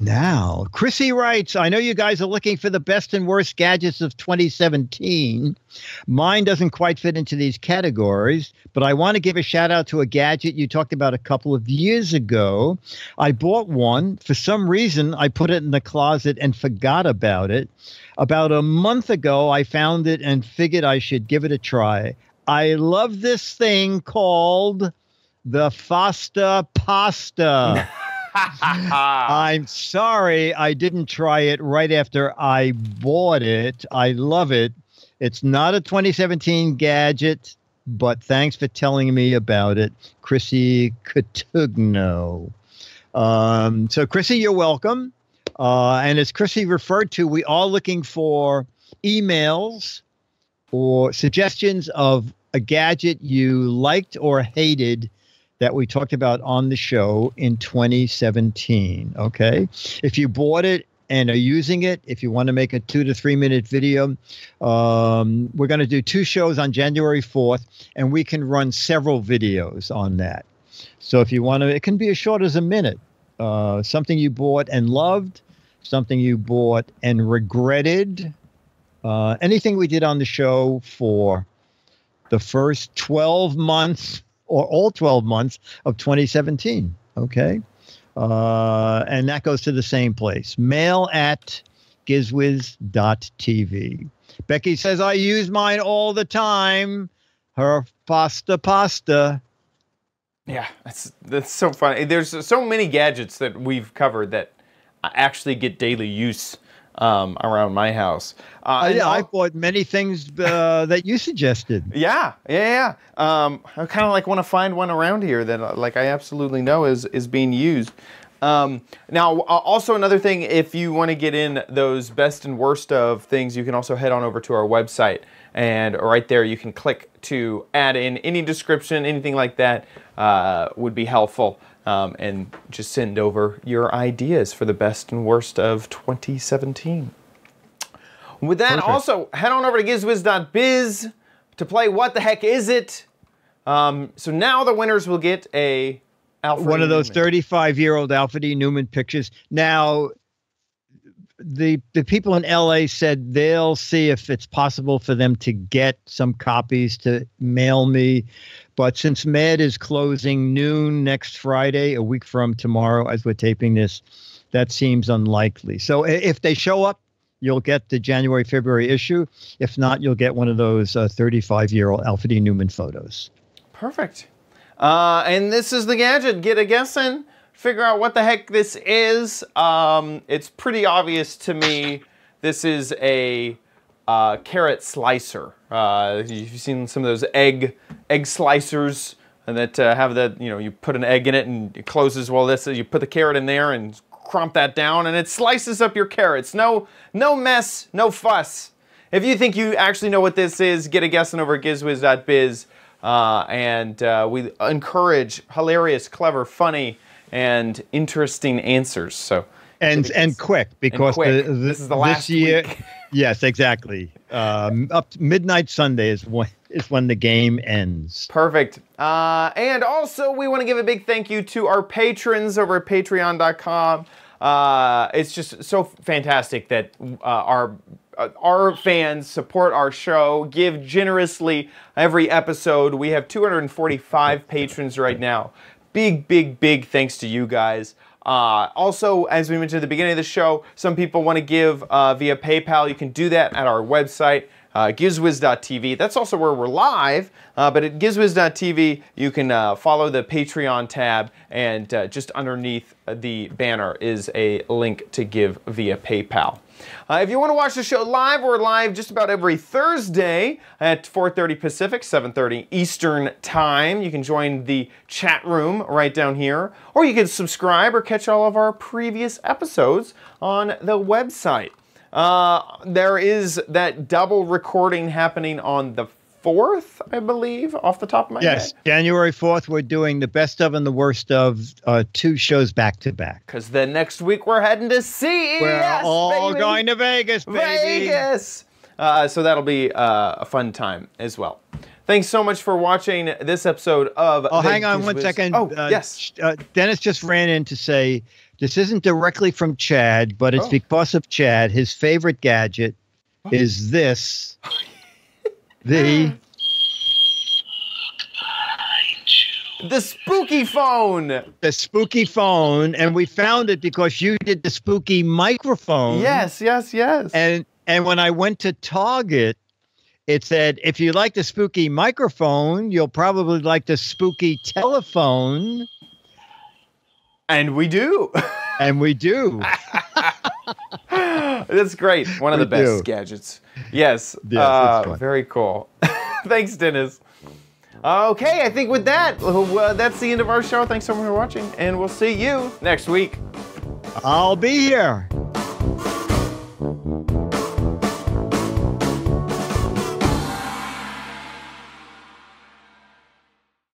Now, Chrissy writes, I know you guys are looking for the best and worst gadgets of 2017. Mine doesn't quite fit into these categories, but I want to give a shout out to a gadget you talked about a couple of years ago. I bought one. For some reason, I put it in the closet and forgot about it. About a month ago, I found it and figured I should give it a try. I love this thing called the Fasta Pasta. I'm sorry I didn't try it right after I bought it. I love it. It's not a 2017 gadget, but thanks for telling me about it, Chrissy Catugno. So, Chrissy, you're welcome. And as Chrissy referred to, we are looking for emails or suggestions of a gadget you liked or hated that we talked about on the show in 2017. Okay. If you bought it and are using it, if you want to make a 2 to 3 minute video, we're going to do 2 shows on January 4th, and we can run several videos on that. So if you want to, it can be as short as a minute. Something you bought and loved, something you bought and regretted, anything we did on the show for the first 12 months or all 12 months of 2017. Okay. And that goes to the same place. Mail@gizwiz.tv. Becky says, I use mine all the time. Her pasta. Yeah, that's so funny. There's so many gadgets that we've covered that actually get daily use around my house. I bought many things that you suggested. Yeah. I kind of like want to find one around here that like I absolutely know is being used. Now, also another thing, if you want to get in those best and worst of things, you can also head on over to our website, and right there you can click to add in any description, anything like that would be helpful. And just send over your ideas for the best and worst of 2017. With that, Perfect. Also, head on over to gizwiz.biz to play What the Heck Is It? So now the winners will get a one of those 35-year-old Alfred E. Newman pictures. Now, the people in LA said they'll see if it's possible for them to get some copies to mail me. But since Med is closing noon next Friday, a week from tomorrow, as we're taping this, that seems unlikely. So if they show up, you'll get the January, February issue. If not, you'll get one of those 35-year-old Alfred E. Newman photos. Perfect. And this is the gadget. Get a guess in. Figure out what the heck this is. It's pretty obvious to me. This is a carrot slicer. You've seen some of those egg slicers that have that, you put an egg in it and it closes. Well, you put the carrot in there and crump that down and it slices up your carrots. No mess, no fuss. If you think you actually know what this is, get a guessing over at gizwiz.biz. And we encourage hilarious, clever, funny, and interesting answers. So and quick, because this is the last week. Yes, exactly. Up to midnight Sunday is when the game ends. Perfect. And also, we want to give a big thank you to our patrons over at patreon.com. It's just so fantastic that our fans support our show, give generously every episode. We have 245 patrons right now. Big, big, big thanks to you guys. Also, as we mentioned at the beginning of the show, some people want to give via PayPal. You can do that at our website, gizwiz.tv. That's also where we're live, but at gizwiz.tv, you can follow the Patreon tab, and just underneath the banner is a link to give via PayPal. If you want to watch the show live, we're live just about every Thursday at 4:30 Pacific, 7:30 Eastern Time. You can join the chat room right down here, or you can subscribe or catch all of our previous episodes on the website. There is that double recording happening on the 4th, I believe, off the top of my head. Yes, January 4th, we're doing the best of and the worst of 2 shows back to back. Because then next week we're heading to CES, We're all baby. going to Vegas, baby. Vegas! So that'll be a fun time as well. Thanks so much for watching this episode of hang on Giz one Wiz. second. Oh, yes. Dennis just ran in to say, this isn't directly from Chad, but it's because of Chad. His favorite gadget is this. The spooky phone. The spooky phone, and we found it because you did the spooky microphone. Yes, yes, yes. And when I went to Target, it said, if you like the spooky microphone, you'll probably like the spooky telephone. And we do. And we do. That's great. One of the best gadgets. Yes. Very cool. Thanks, Dennis. Okay, I think with that, that's the end of our show. Thanks so much for watching, and we'll see you next week. I'll be here.